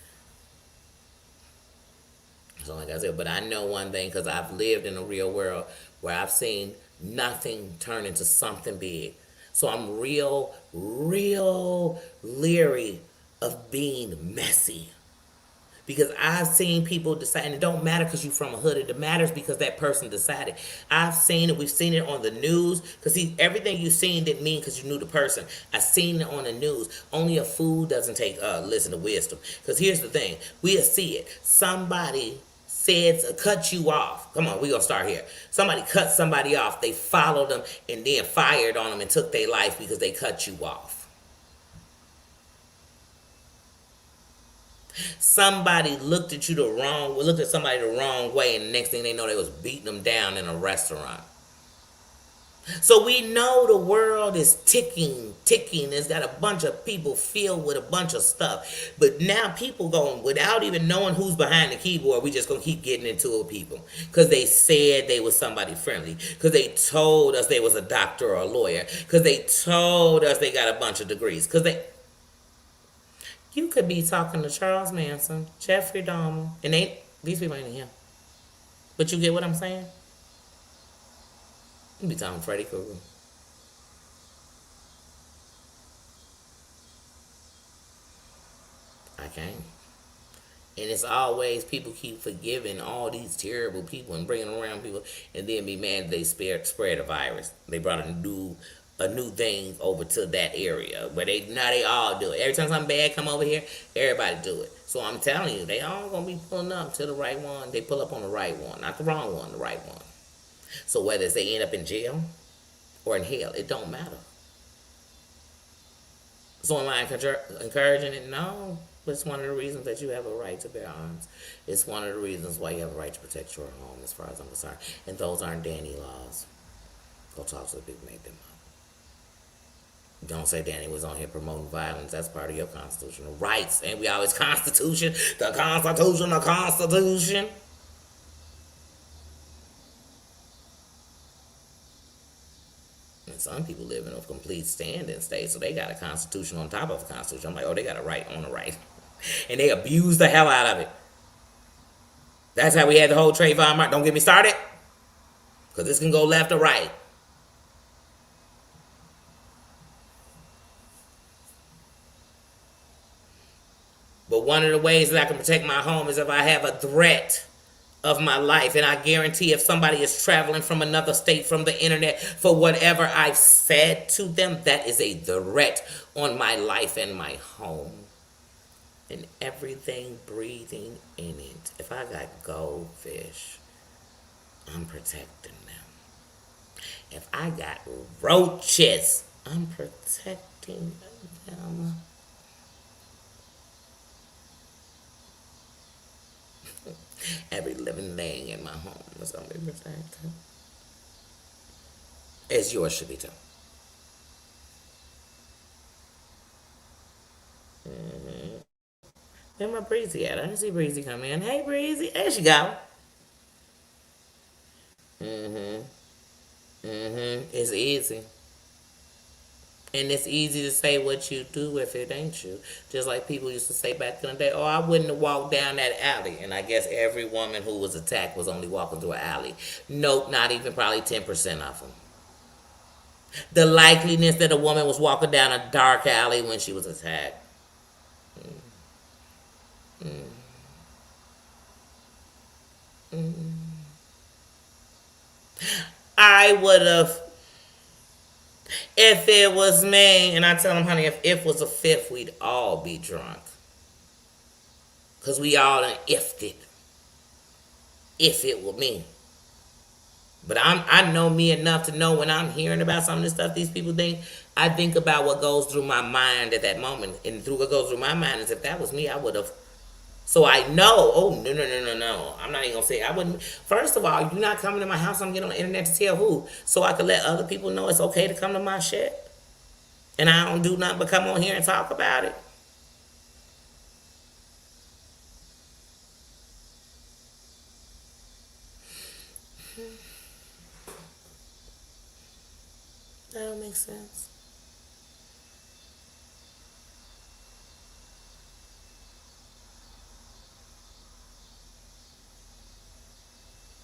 Speaker 1: So like I said, but I know one thing because I've lived in the real world where I've seen nothing turn into something big. So I'm real leery of being messy. Because I've seen people decide, and it don't matter because you're from a hood, it matters because that person decided. I've seen it, we've seen it on the news, because see, everything you've seen didn't mean because you knew the person. I seen it on the news. Only a fool doesn't take listen to wisdom. Because here's the thing, we'll see it. Somebody said, cut you off. Come on, we're going to start here. Somebody cut somebody off. They followed them and then fired on them and took their life because they cut you off. Somebody looked at somebody the wrong way, and the next thing they know, they was beating them down in a restaurant. So we know the world is ticking. It's got a bunch of people filled with a bunch of stuff. But now people going, without even knowing who's behind the keyboard, we just going to keep getting into it with people. Because they said they was somebody friendly. Because they told us they was a doctor or a lawyer. Because they told us they got a bunch of degrees. You could be talking to Charles Manson, Jeffrey Dahmer, and these people ain't here. But you get what I'm saying? You be talking Freddy Krueger. I can't. And it's always people keep forgiving all these terrible people and bringing around people, and then be mad they spread a virus. They brought a new thing over to that area where they all do it. Every time something bad come over here, everybody do it. So I'm telling you, they all gonna be pulling up to the right one. They pull up on the right one, not the wrong one, the right one. So whether it's they end up in jail or in hell, it don't matter. So am I encouraging it? No. But it's one of the reasons that you have a right to bear arms. It's one of the reasons why you have a right to protect your home, as far as I'm concerned. And those aren't Danny laws. Go talk to the people who make them up. Don't say Danny was on here promoting violence. That's part of your constitutional rights. And we always Constitution, the Constitution, the Constitution. And some people live in a complete standing state, so they got a constitution on top of a constitution. I'm like, oh, they got a right on the right. And they abuse the hell out of it. That's how we had the whole Trayvon Martin. Don't get me started, because this can go left or right. But But one of the ways that I can protect my home is if I have a threat of my life. And I guarantee if somebody is traveling from another state from the internet for whatever I've said to them, that is a threat on my life and my home. And everything breathing in it. If I got goldfish, I'm protecting them. If I got roaches, I'm protecting them. Every living thing in my home is going to be protected. As yours should be too. Where my Breezy at? I didn't see Breezy come in. Hey, Breezy. There she go. It's easy. And it's easy to say what you do if it ain't you. Just like people used to say back in the day, oh, I wouldn't have walked down that alley. And I guess every woman who was attacked was only walking through an alley. Nope, not even probably 10% of them. The likeliness that a woman was walking down a dark alley when she was attacked. I would have, if it was me, and I tell them, honey, if it was a fifth, we'd all be drunk. Because we all done ifed it. If it were me. But I know me enough to know when I'm hearing about some of this stuff these people think, I think about what goes through my mind at that moment. And through what goes through my mind is if that was me, I would have. So I know, oh, no. I'm not even going to say it. I wouldn't. First of all, you're not coming to my house. I'm getting on the internet to tell who. So I could let other people know it's okay to come to my shit. And I don't do nothing but come on here and talk about it. That don't make sense.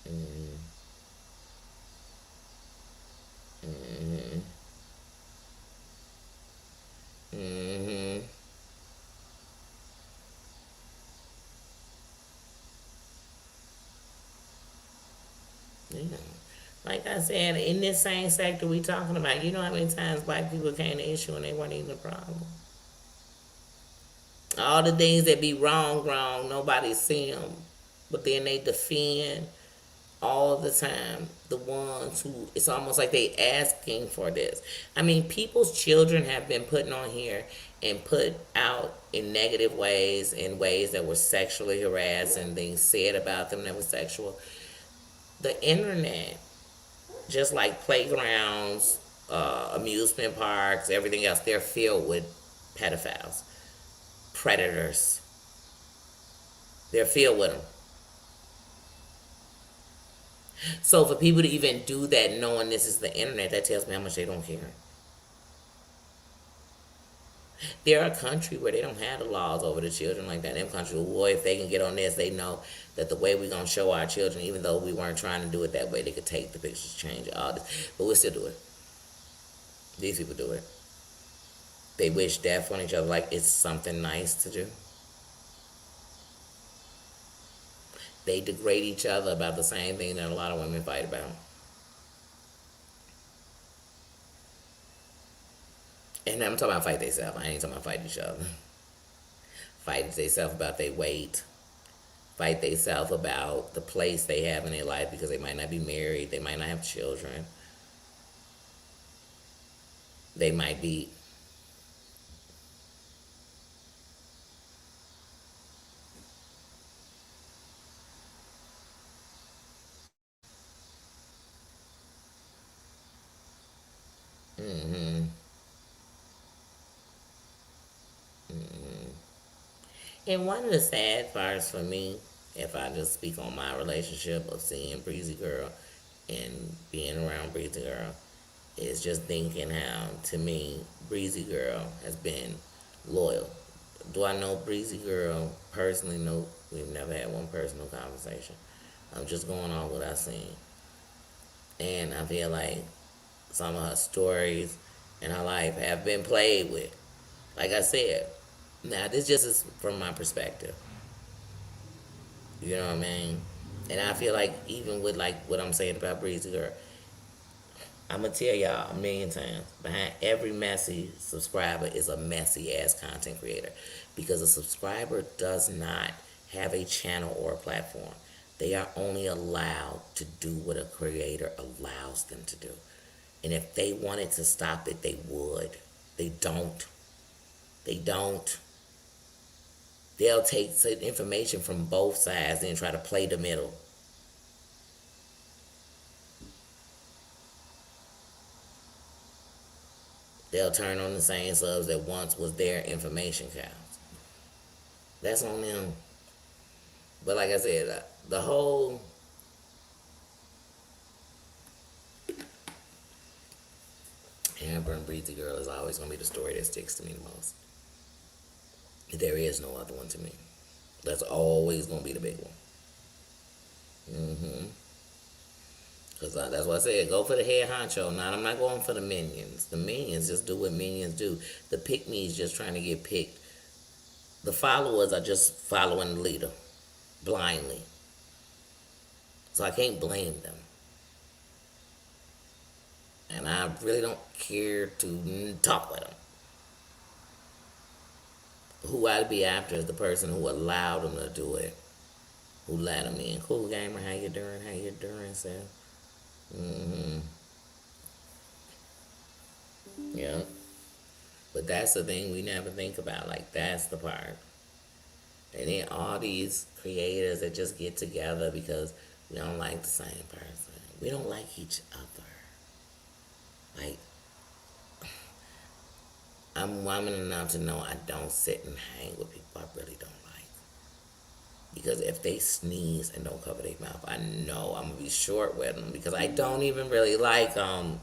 Speaker 1: Mm-hmm. Yeah. Like I said, in this same sector we talking about, you know how many times black people came to issue and they weren't even a problem. All the things that be wrong, nobody see them. But then they defend all the time the ones who, it's almost like they asking for this. I mean, people's children have been put on here and put out in negative ways, in ways that were sexually harassed and things said about them that were sexual. The internet, just like playgrounds, amusement parks, everything else, they're filled with pedophiles, predators. They're filled with them. So for people to even do that knowing this is the internet, that tells me how much they don't care. There are a country where they don't have the laws over the children like that. Them countries, boy, if they can get on this, they know that the way we're going to show our children, even though we weren't trying to do it that way, they could take the pictures, change it, all this. But we'll still do it. These people do it. They wish death on each other like it's something nice to do. They degrade each other about the same thing that a lot of women fight about. And I'm talking about fight themselves. I ain't talking about fight each other. Fight themselves about their weight. Fight themselves about the place they have in their life because they might not be married. They might not have children. They might be. Mm-hmm. And one of the sad parts for me, if I just speak on my relationship of seeing Breezy Girl and being around Breezy Girl, is just thinking how, to me, Breezy Girl has been loyal. Do I know Breezy Girl personally? Nope. We've never had one personal conversation. I'm just going on what I've seen. And I feel like some of her stories in her life have been played with. Like I said, Now, this just is from my perspective. You know what I mean? And I feel like even with like what I'm saying about Breezy Girl, I'm gonna tell y'all a million times. Behind every messy subscriber is a messy ass content creator, because a subscriber does not have a channel or a platform. They are only allowed to do what a creator allows them to do. And if they wanted to stop it, they would. They don't. They don't. They'll take information from both sides and try to play the middle. They'll turn on the same subs that once was their information counts. That's on them. But like I said, the whole Amber and Breezy Girl is always going to be the story that sticks to me the most. There is no other one to me. That's always going to be the big one. Because that's what I said. Go for the head honcho. Now, I'm not going for the minions. The minions just do what minions do. The pick-me's just trying to get picked. The followers are just following the leader blindly. So I can't blame them. And I really don't care to talk with them. Who I'd be after is the person who allowed them to do it. Who let them in. Cool gamer, how you doing? How you doing, Seth? Yeah. But that's the thing we never think about. Like, that's the part. And then all these creators that just get together because we don't like the same person. We don't like each other. Like, I'm woman enough to know I don't sit and hang with people I really don't like. Because if they sneeze and don't cover their mouth, I know I'm going to be short with them because I don't even really like them.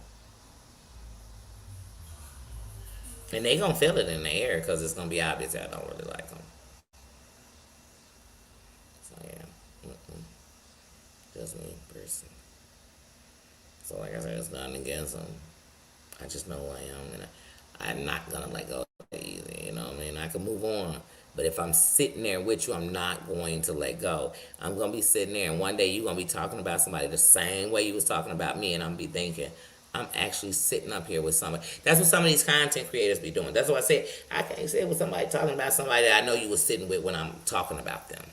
Speaker 1: And they going to feel it in the air because it's going to be obvious that I don't really like them. So, yeah. Just me, person. So, like I said, it's nothing against them. I just know who I am. And I'm not going to let go easy. You know what I mean? I can move on. But if I'm sitting there with you, I'm not going to let go. I'm going to be sitting there, and one day you're going to be talking about somebody the same way you was talking about me, and I'm going to be thinking, I'm actually sitting up here with somebody. That's what some of these content creators be doing. That's what I said. I can't sit with somebody talking about somebody that I know you was sitting with when I'm talking about them.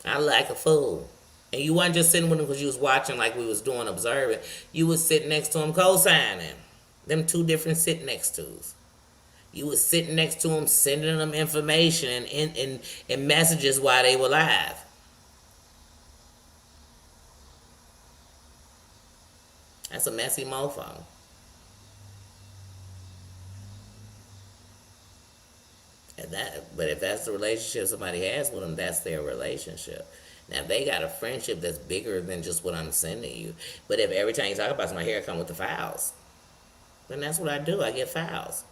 Speaker 1: I like a fool. And you wasn't just sitting with them because you was watching like we was doing, observing. You was sitting next to them co-signing. Them two different sit next to's. You was sitting next to them, sending them information and messages while they were live. That's a messy mofo. But if that's the relationship somebody has with them, that's their relationship. Now, if they got a friendship that's bigger than just what I'm sending you, but if every time you talk about somebody, here I come with the files, then that's what I do. I get files.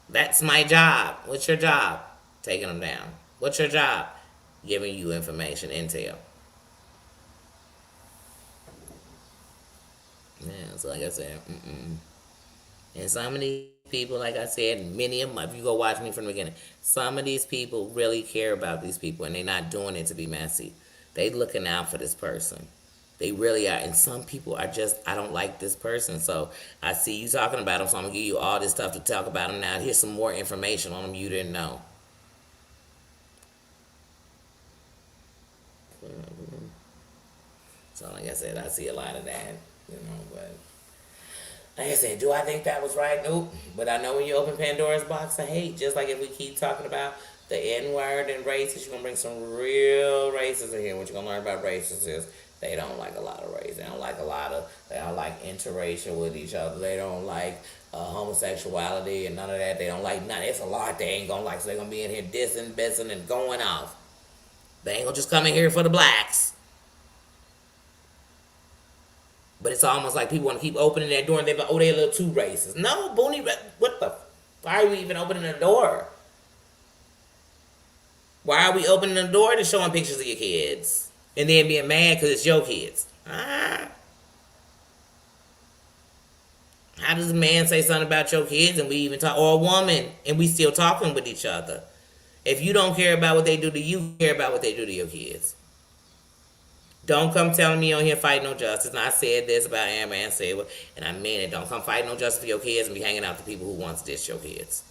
Speaker 1: That's my job. What's your job? Taking them down. What's your job? Giving you information, intel. Yeah, so like I said, And some of these people, like I said, many of them, if you go watch me from the beginning, some of these people really care about these people, and they're not doing it to be messy. They looking out for this person. They really are. And some people are just, I don't like this person. So I see you talking about them, so I'm going to give you all this stuff to talk about them now. Here's some more information on them you didn't know. So like I said, I see a lot of that, but like I said, do I think that was right? Nope. But I know when you open Pandora's box of hate, just like if we keep talking about the N-word and races, you're going to bring some real races in here. What you're going to learn about races is they don't like a lot of race. They don't like interracial with each other. They don't like homosexuality and none of that. They don't like none. It's a lot they ain't going to like. So they're going to be in here dissing, bissing, and going off. They ain't going to just come in here for the blacks. But it's almost like people want to keep opening that door and they're like, oh, they're a little too racist. No, Booney, what the? Why are we even opening the door? Why are we opening the door to showing pictures of your kids? And then being mad because it's your kids? How does a man say something about your kids and we even talk, or a woman and we still talking with each other? If you don't care about what they do to you, care about what they do to your kids. Don't come telling me on here fight no justice. And I said this about Amber and said it, and I mean it. Don't come fight no justice for your kids and be hanging out with people who wants to dish your kids.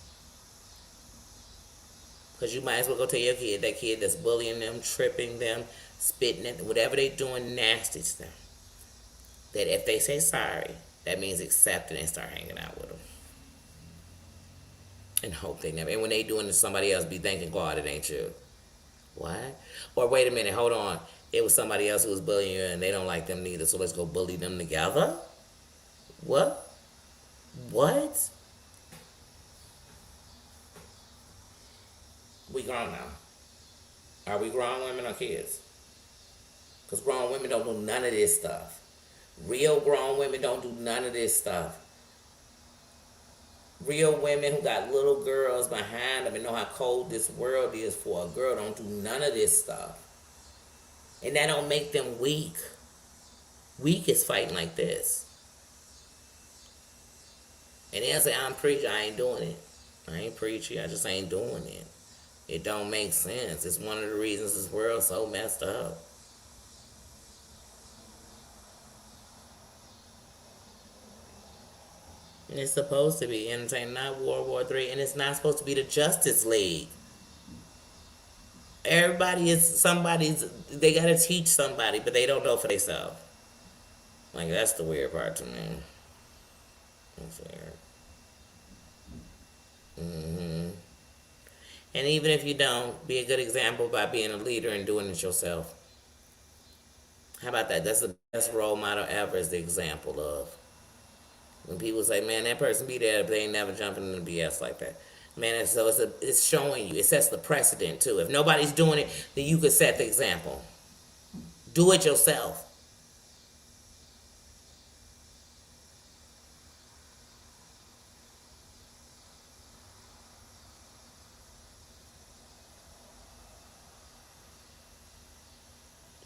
Speaker 1: Because you might as well go tell your kid, that kid that's bullying them, tripping them, spitting at them, whatever they doing nasty to them, that if they say sorry, that means accept it and start hanging out with them. And hope they never. And when they doing it to somebody else, be thanking God it ain't you. What? Or wait a minute, hold on. It was somebody else who was bullying you and they don't like them neither, so let's go bully them together? What? What? We grown now. Are we grown women or kids? Because grown women don't do none of this stuff. Real grown women don't do none of this stuff. Real women who got little girls behind them and know how cold this world is for a girl don't do none of this stuff. And that don't make them weak. Weak is fighting like this. And they'll say, I'm preaching, I ain't doing it. I ain't preaching, I just ain't doing it. It don't make sense. It's one of the reasons this world's so messed up. And it's supposed to be entertainment, not World War III, and it's not supposed to be the Justice League. Everybody is somebody's, they gotta teach somebody, but they don't know for themselves. Like, that's the weird part to me. That's weird. And even if you don't, be a good example by being a leader and doing it yourself. How about that? That's the best role model ever, is the example of. When people say, man, that person be there, but they ain't never jumping in the BS like that. Man, so it's showing you. It sets the precedent, too. If nobody's doing it, then you could set the example. Do it yourself.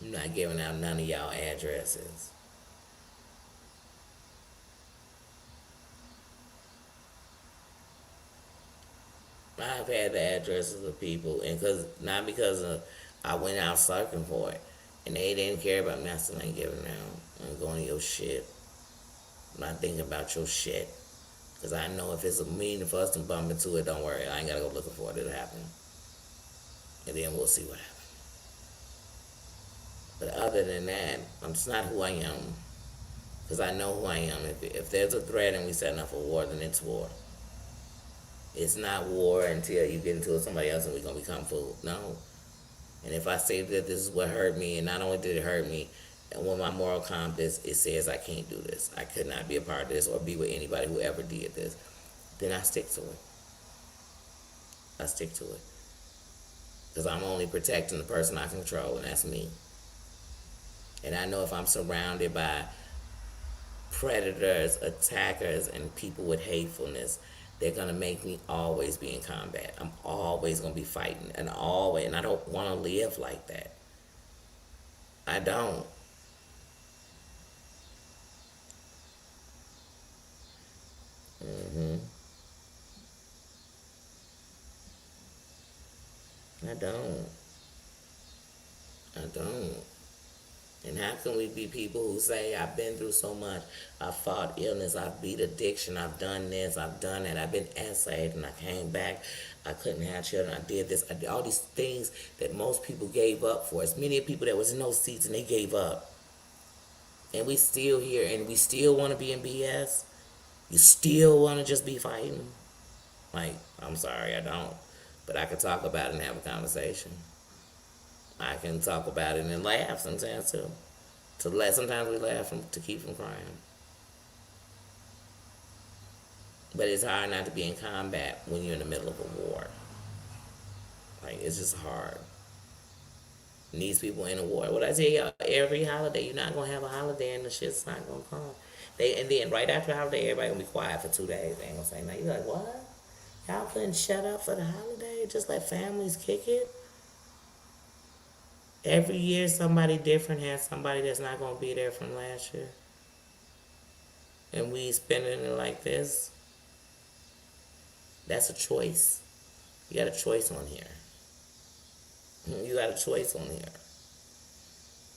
Speaker 1: I'm not giving out none of y'all addresses. I've had the addresses of people, and not because I went out searching for it, and they didn't care about me. I still ain't giving out. I'm going to your shit. I'm not thinking about your shit, because I know if it's a meaning for us to bump into it, don't worry. I ain't gotta go looking for it. It'll happen, and then we'll see what happens. But other than that, I'm just not who I am, because I know who I am. If there's a threat and we setting up a war, then it's war. It's not war until you get into it with somebody else and we're going to become food. No. And if I say that this is what hurt me, and not only did it hurt me, and when my moral compass, it says I can't do this, I could not be a part of this or be with anybody who ever did this, then I stick to it. I stick to it. Because I'm only protecting the person I control, and that's me. And I know if I'm surrounded by predators, attackers, and people with hatefulness, they're going to make me always be in combat. I'm always going to be fighting, and I don't want to live like that. I don't. hmm I don't. I don't. And how can we be people who say, I've been through so much, I've fought illness, I've beat addiction, I've done this, I've done that, I've been essayed and I came back, I couldn't have children, I did this, I did all these things that most people gave up for us. Many people that was in those seats and they gave up. And we still here and we still want to be in BS. You still want to just be fighting. Like, I'm sorry, I don't. But I can talk about it and have a conversation. I can talk about it and laugh sometimes too. Sometimes we laugh to keep from crying. But it's hard not to be in combat when you're in the middle of a war. Like, it's just hard. And these people in a war. What I tell y'all, every holiday, you're not gonna have a holiday and the shit's not gonna come. And then right after the holiday, everybody gonna be quiet for 2 days. They ain't gonna say nothing. You're like, what? Y'all couldn't shut up for the holiday? Just let families kick it? Every year somebody different has somebody that's not gonna be there from last year. and we spending it like this, that's a choice. You got a choice on here. You got a choice on here.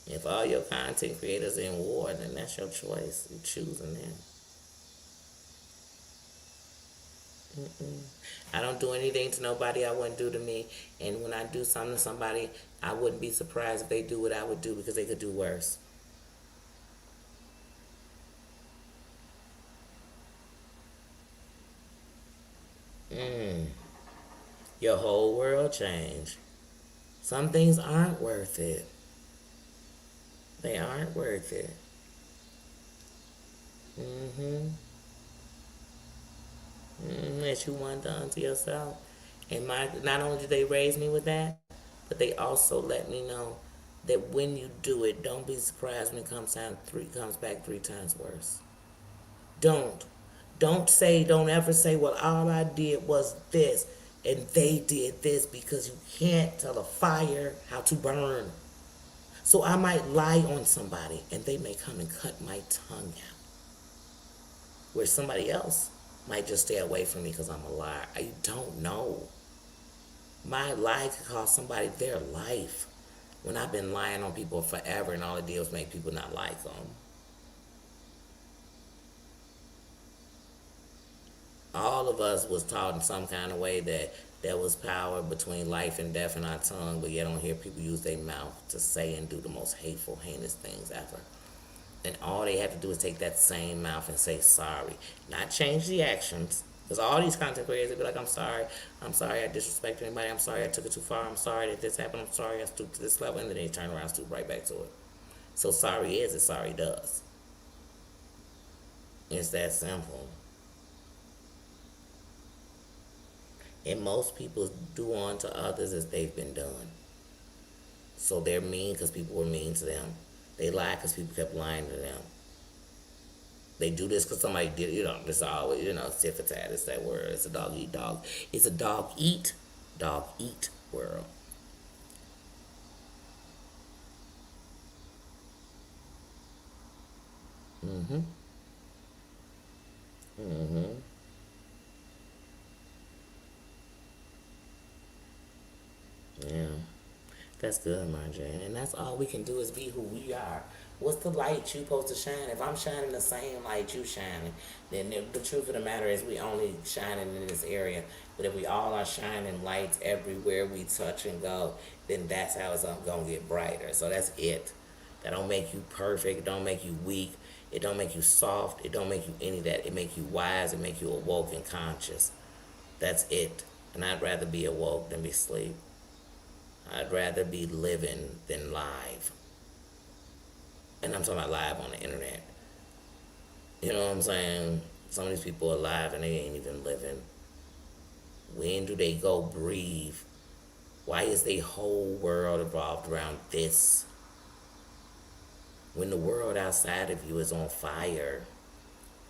Speaker 1: If all your content creators are in war, then that's your choice. You choosing them. I don't do anything to nobody I wouldn't do to me. And when I do something to somebody, I wouldn't be surprised if they do what I would do because they could do worse. Your whole world changed. Some things aren't worth it. They aren't worth it. Mm-hmm. That you want done to yourself. And not only did they raise me with that, but they also let me know that when you do it, don't be surprised when it comes back 3 times worse. Don't. Don't ever say, well, all I did was this and they did this, because you can't tell a fire how to burn. So I might lie on somebody and they may come and cut my tongue out. Where somebody else might just stay away from me because I'm a liar. I don't know. My lie could cost somebody their life. When I've been lying on people forever and all it did was make people not like them. All of us was taught in some kind of way that there was power between life and death in our tongue, but yet I don't hear people use their mouth to say and do the most hateful, heinous things ever. And all they have to do is take that same mouth and say sorry, not change the actions. Because all these content creators, they be like, I'm sorry I disrespected anybody, I'm sorry I took it too far, I'm sorry that this happened, I'm sorry I stooped to this level, and then they turn around and stoop right back to it. So sorry is as sorry does. It's that simple. And most people do unto others as they've been done. So they're mean because people were mean to them. They lie because people kept lying to them. They do this because somebody did, it's always, tit for tat. It's that word. It's a dog eat dog. It's a dog eat world. Mm-hmm. Mm-hmm. Yeah. That's good, Marjorie. And that's all we can do is be who we are. What's the light you supposed to shine? If I'm shining the same light you shining, then the truth of the matter is we only shining in this area. But if we all are shining lights everywhere we touch and go, then that's how it's going to get brighter. So that's it. That don't make you perfect. It don't make you weak. It don't make you soft. It don't make you any of that. It make you wise. It make you awoke and conscious. That's it. And I'd rather be awoke than be asleep. I'd rather be living than live. And I'm talking about live on the internet. You know what I'm saying? Some of these people are live and they ain't even living. When do they go breathe? Why is their whole world evolved around this? When the world outside of you is on fire,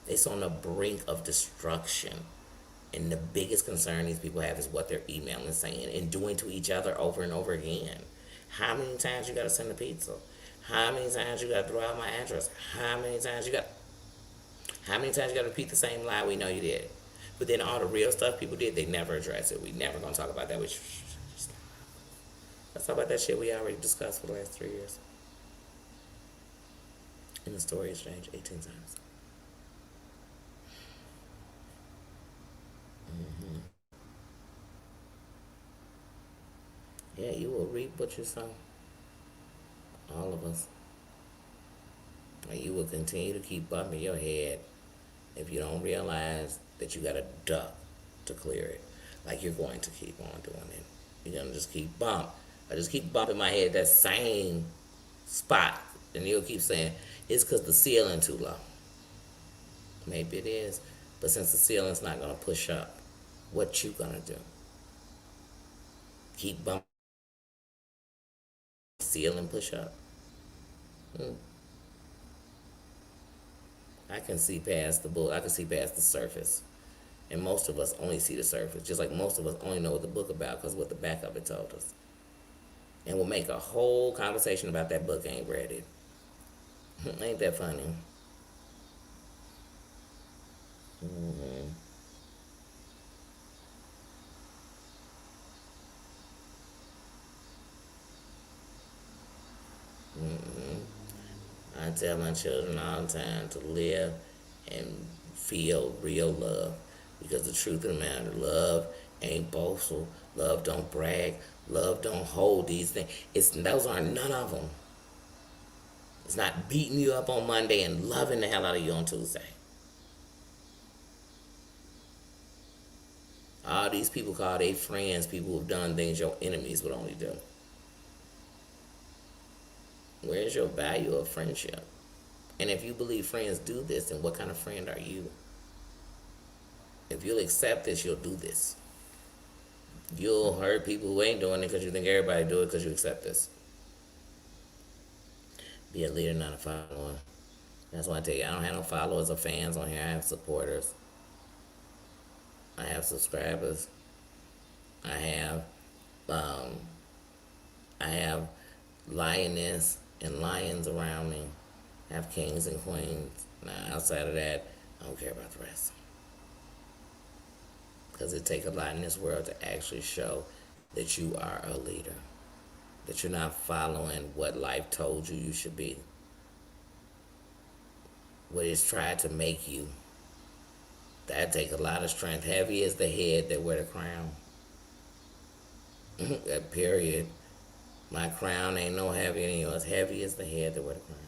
Speaker 1: it's on the brink of destruction. And the biggest concern these people have is what they're emailing, saying, and doing to each other over and over again. How many times you got to send a pizza? How many times you got to throw out my address? How many times you got to repeat the same lie we know you did? But then all the real stuff people did, they never address it. We never gonna talk about that. Let's talk about that shit we already discussed for the last 3 years. And the story has changed 18 times. Yeah, you will reap what you sow. All of us. And you will continue to keep bumping your head if you don't realize that you got to duck to clear it. Like you're going to keep on doing it. You're going to just keep bump. I just keep bumping my head that same spot. And you'll keep saying, it's because the ceiling too low. Maybe it is. But since the ceiling's not going to push up, what you going to do? Keep bumping the ceiling push up? I can see past the bull. I can see past the surface. And most of us only see the surface. Just like most of us only know what the book about because what the back of it told us. And we'll make a whole conversation about that book ain't read it. Ain't that funny? Mm-hmm. Mm-hmm. I tell my children all the time to live and feel real love. Because the truth of the matter, love ain't boastful. Love don't brag. Love don't hold these things. Those aren't none of them. It's not beating you up on Monday and loving the hell out of you on Tuesday. All these people call their friends people who've done things your enemies would only do. Where's your value of friendship? And if you believe friends do this, then what kind of friend are you? If you'll accept this, you'll do this. You'll hurt people who ain't doing it because you think everybody do it because you accept this. Be a leader, not a follower. That's why I tell you, I don't have no followers or fans on here. I have supporters. I have subscribers. I have, um, I have lioness and lions around me. I have kings and queens. Now, outside of that, I don't care about the rest. Because it takes a lot in this world to actually show that you are a leader. That you're not following what life told you should be. What it's tried to make you. That takes a lot of strength. Heavy is the head that wear the crown. That period. My crown ain't no heavier than yours. Heavy is the head that wear the crown.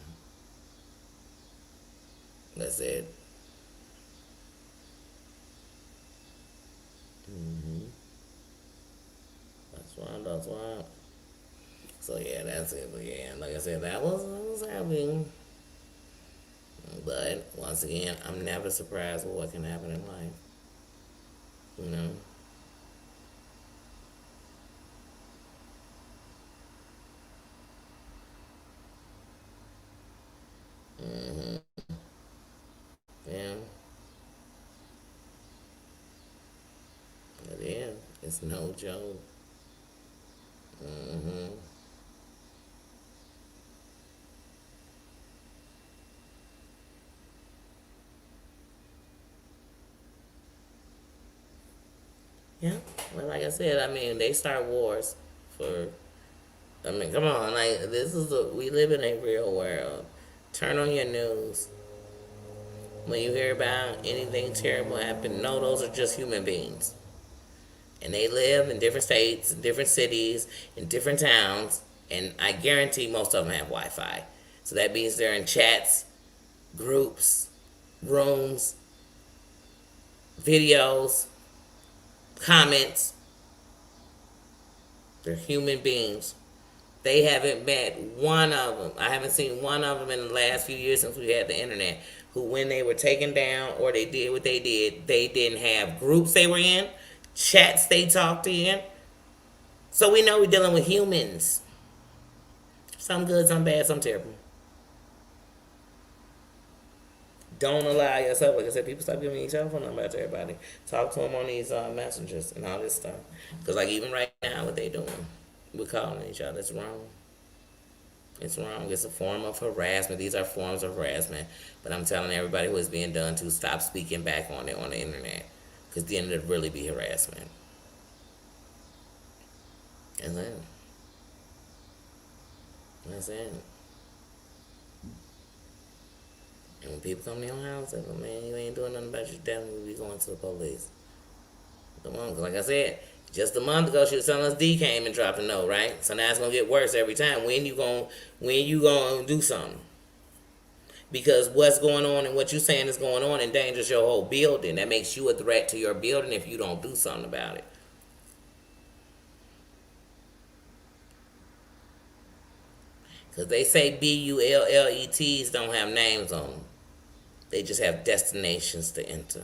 Speaker 1: That's it. Mm-hmm. That's why. So yeah, that's it. But yeah, like I said, that was happening. But once again, I'm never surprised with what can happen in life. You know. Mm-hmm. Yeah. It is. It's no joke. Mm-hmm. Yeah. Well, like I said, I mean, they start wars for. I mean, come on, like we live in a real world. Turn on your news. When you hear about anything terrible happen, no, those are just human beings. And they live in different states, in different cities, in different towns, and I guarantee most of them have Wi Fi. So that means they're in chats, groups, rooms, videos, comments. They're human beings. They haven't met one of them. I haven't seen one of them in the last few years since we had the internet. Who, when they were taken down or they did what they didn't have groups they were in, chats they talked in. So we know we're dealing with humans. Some good, some bad, some terrible. Don't allow yourself, like I said, people stop giving each other phone number to everybody. Talk to them on these messengers and all this stuff. Because, like, even right now, what they doing, we're calling each other. It's wrong. It's wrong. It's a form of harassment. These are forms of harassment. But I'm telling everybody who is being done to stop speaking back on it on the internet. Because then it'd really be harassment. That's it. That's it. And when people come to your house, they go, man, you ain't doing nothing about your definitely be going to the police. Come on, 'cause like I said, just a month ago she was telling us D came and dropped a note, right? So now it's gonna get worse every time. When you gonna do something? Because what's going on and what you're saying is going on endangers your whole building. That makes you a threat to your building if you don't do something about it. Because they say BULLETs don't have names on them. They just have destinations to enter.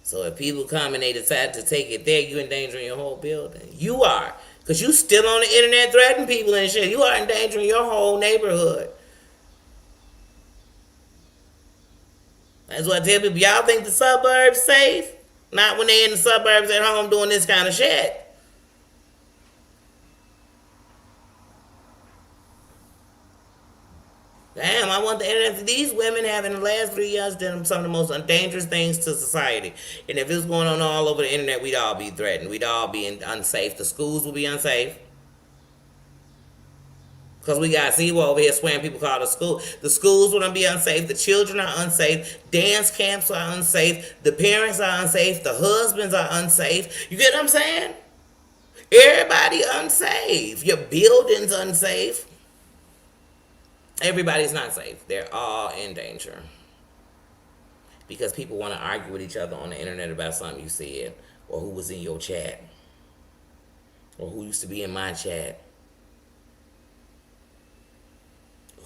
Speaker 1: So if people come and they decide to take it there, you endangering your whole building. You are. Because you still on the internet threatening people and shit. You are endangering your whole neighborhood. That's what I tell people. Y'all think the suburbs safe? Not when they in the suburbs at home doing this kind of shit. Damn, I want the internet. These women have in the last 3 years done some of the most dangerous things to society. And if it was going on all over the internet, we'd all be threatened. We'd all be unsafe. The schools would be unsafe. Because we got Zero over here swearing people call the school. The schools would be unsafe. The children are unsafe. Dance camps are unsafe. The parents are unsafe. The husbands are unsafe. You get what I'm saying? Everybody unsafe. Your building's unsafe. Everybody's not safe. They're all in danger. Because people want to argue with each other on the internet about something you said. Or who was in your chat. Or who used to be in my chat.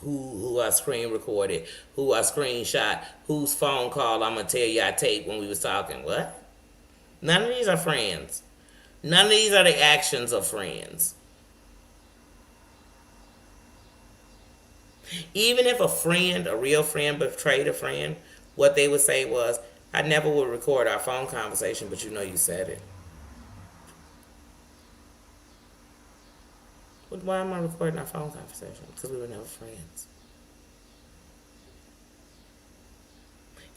Speaker 1: Who I screen recorded, who I screenshot, whose phone call I'm gonna tell you I taped when we was talking. What? None of these are friends. None of these are the actions of friends. Even if a friend, a real friend, betrayed a friend, what they would say was, I never would record our phone conversation, but you know you said it. Why am I recording our phone conversation? Because we were never friends.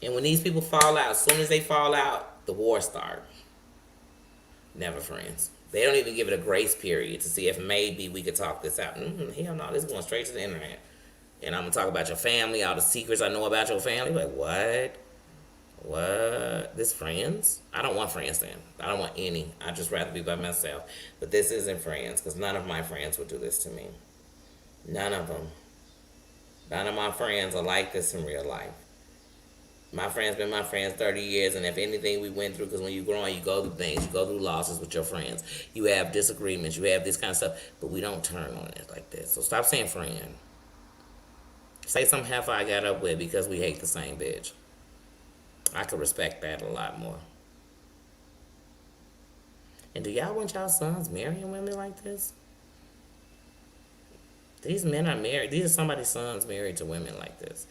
Speaker 1: And when these people fall out, as soon as they fall out, the war starts. Never friends. They don't even give it a grace period to see if maybe we could talk this out. Hell no, this is going straight to the internet. And I'm going to talk about your family, all the secrets I know about your family. Like, what? What? This friends? I don't want friends then. I don't want any. I'd just rather be by myself. But this isn't friends, because none of my friends would do this to me. None of them. None of my friends are like this in real life. My friends been my friends 30 years, and if anything we went through, because when you're growing, you go through things. You go through losses with your friends. You have disagreements. You have this kind of stuff. But we don't turn on it like this. So stop saying friend. Say some heifer I got up with because we hate the same bitch. I could respect that a lot more. And do y'all want y'all sons marrying women like this? These men are married. These are somebody's sons married to women like this.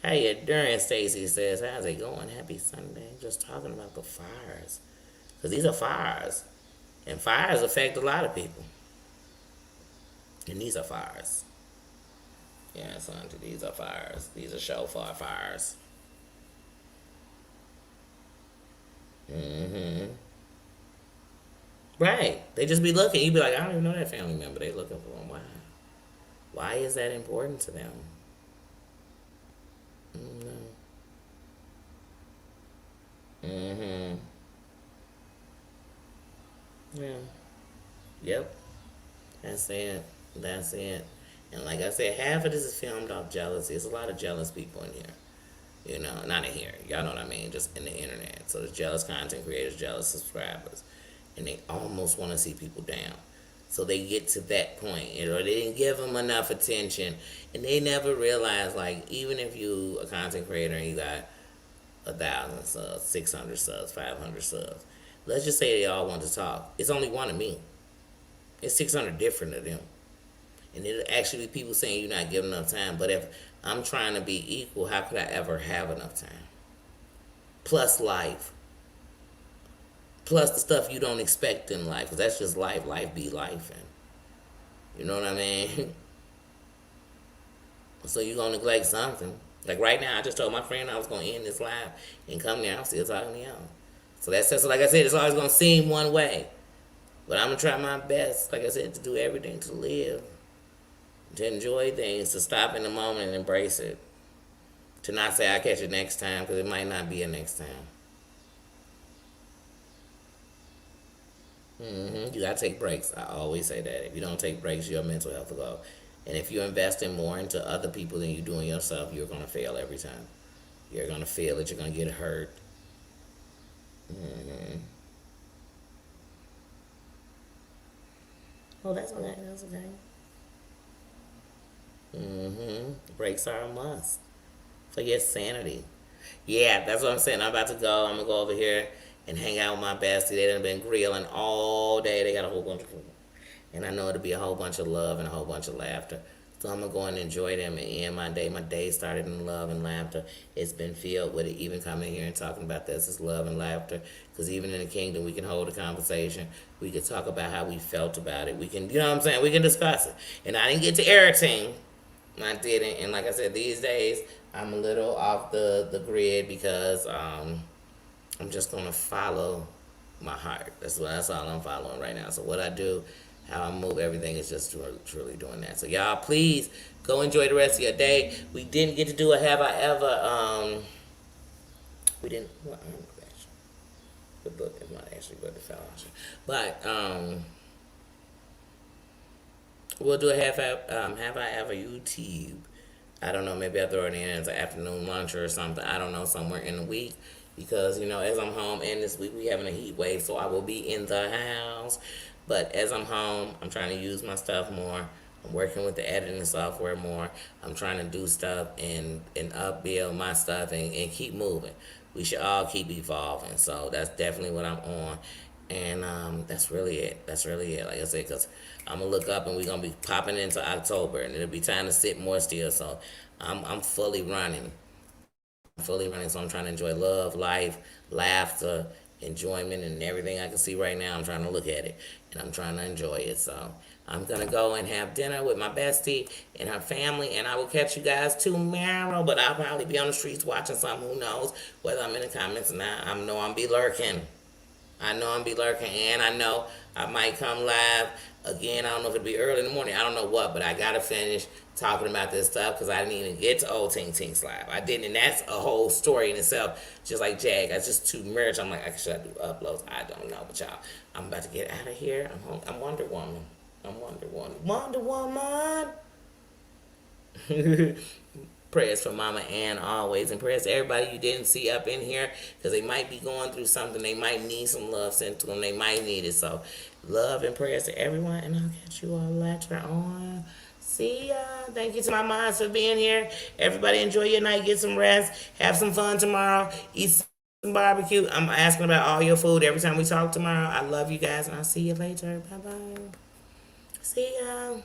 Speaker 1: How you doing, Stacy says, how's it going? Happy Sunday. Just talking about the fires. Because these are fires. And fires affect a lot of people. And these are fires. Yeah, son, these are fires. These are shofar fires. Mm-hmm. Right. They just be looking. You be like, I don't even know that family member. They looking for them. Why? Why is that important to them? Mm-hmm. Yeah. Yep. That's it. That's it. And like I said, half of this is filmed off jealousy. There's a lot of jealous people in here. You know, not in here. Y'all know what I mean. Just in the internet. So there's jealous content creators, jealous subscribers. And they almost want to see people down. So they get to that point. You know, they didn't give them enough attention. And they never realize, like, even if you a content creator and you got 1,000 subs, 600 subs, 500 subs. Let's just say they all want to talk. It's only one of me. It's 600 different of them. And it'll actually be people saying you're not giving enough time. But if I'm trying to be equal, how could I ever have enough time? Plus life. Plus the stuff you don't expect in life. Because that's just life. Life be life. And you know what I mean? So you're going to neglect something. Like right now, I just told my friend I was going to end this live and come there. I'm still talking to y'all. So that's just, like I said, it's always going to seem one way. But I'm going to try my best, like I said, to do everything to live. To enjoy things, to stop in the moment and embrace it. To not say I'll catch it next time, because it might not be a next time. You got to take breaks. I always say that. If you don't take breaks, your mental health will go. And if you're investing more into other people than you do in yourself, you're going to fail every time. You're going to fail it. You're going to get hurt. Oh, that's okay. That's okay. Breaks are a must for your sanity. Yeah, that's what I'm saying. I'm about to go. I'm going to go over here and hang out with my bestie. They done been grilling all day. They got a whole bunch of food. And I know it'll be a whole bunch of love and a whole bunch of laughter. So I'm going to go and enjoy them and end my day. My day started in love and laughter. It's been filled with it. Even coming here and talking about this is love and laughter. Because even in the kingdom, we can hold a conversation. We can talk about how we felt about it. We can, you know what I'm saying? We can discuss it. And I didn't get to everything. I didn't, and like I said, these days I'm a little off the grid because I'm just gonna follow my heart. That's all I'm following right now. So what I do, how I move, everything is just truly doing that. So y'all, please go enjoy the rest of your day. We didn't get to do a have I ever. We didn't. Well, the book is not actually good to fellowship, but we'll do a have I ever YouTube. I don't know. Maybe I'll throw it in as an afternoon lunch or something. I don't know, somewhere in the week. Because, as I'm home, and this week we having a heat wave, so I will be in the house. But as I'm home, I'm trying to use my stuff more. I'm working with the editing software more. I'm trying to do stuff and upbuild my stuff and keep moving. We should all keep evolving. So that's definitely what I'm on. And that's really it. That's really it. Like I said, because I'm going to look up and we're going to be popping into October. And it'll be time to sit more still. So I'm fully running. So I'm trying to enjoy love, life, laughter, enjoyment, and everything I can see right now. I'm trying to look at it, and I'm trying to enjoy it. So I'm going to go and have dinner with my bestie and her family, and I will catch you guys tomorrow. But I'll probably be on the streets watching something. Who knows whether I'm in the comments or not. I know I'll be lurking. And I know I might come live again. I don't know if it'll be early in the morning. I don't know what, but I gotta finish talking about this stuff because I didn't even get to Old Ting Ting's live. I didn't, and that's a whole story in itself. Just like Jag, I just too merged. I'm like, should I do uploads? I don't know, but y'all, I'm about to get out of here. I'm Wonder Woman. I'm Wonder Woman. Wonder Woman. Prayers for Mama Ann always, and prayers to everybody you didn't see up in here because they might be going through something. They might need some love sent to them. They might need it. So, love and prayers to everyone, and I'll catch you all later on. See ya. Thank you to my moms for being here. Everybody enjoy your night. Get some rest. Have some fun tomorrow. Eat some barbecue. I'm asking about all your food every time we talk tomorrow. I love you guys, and I'll see you later. Bye bye. See ya.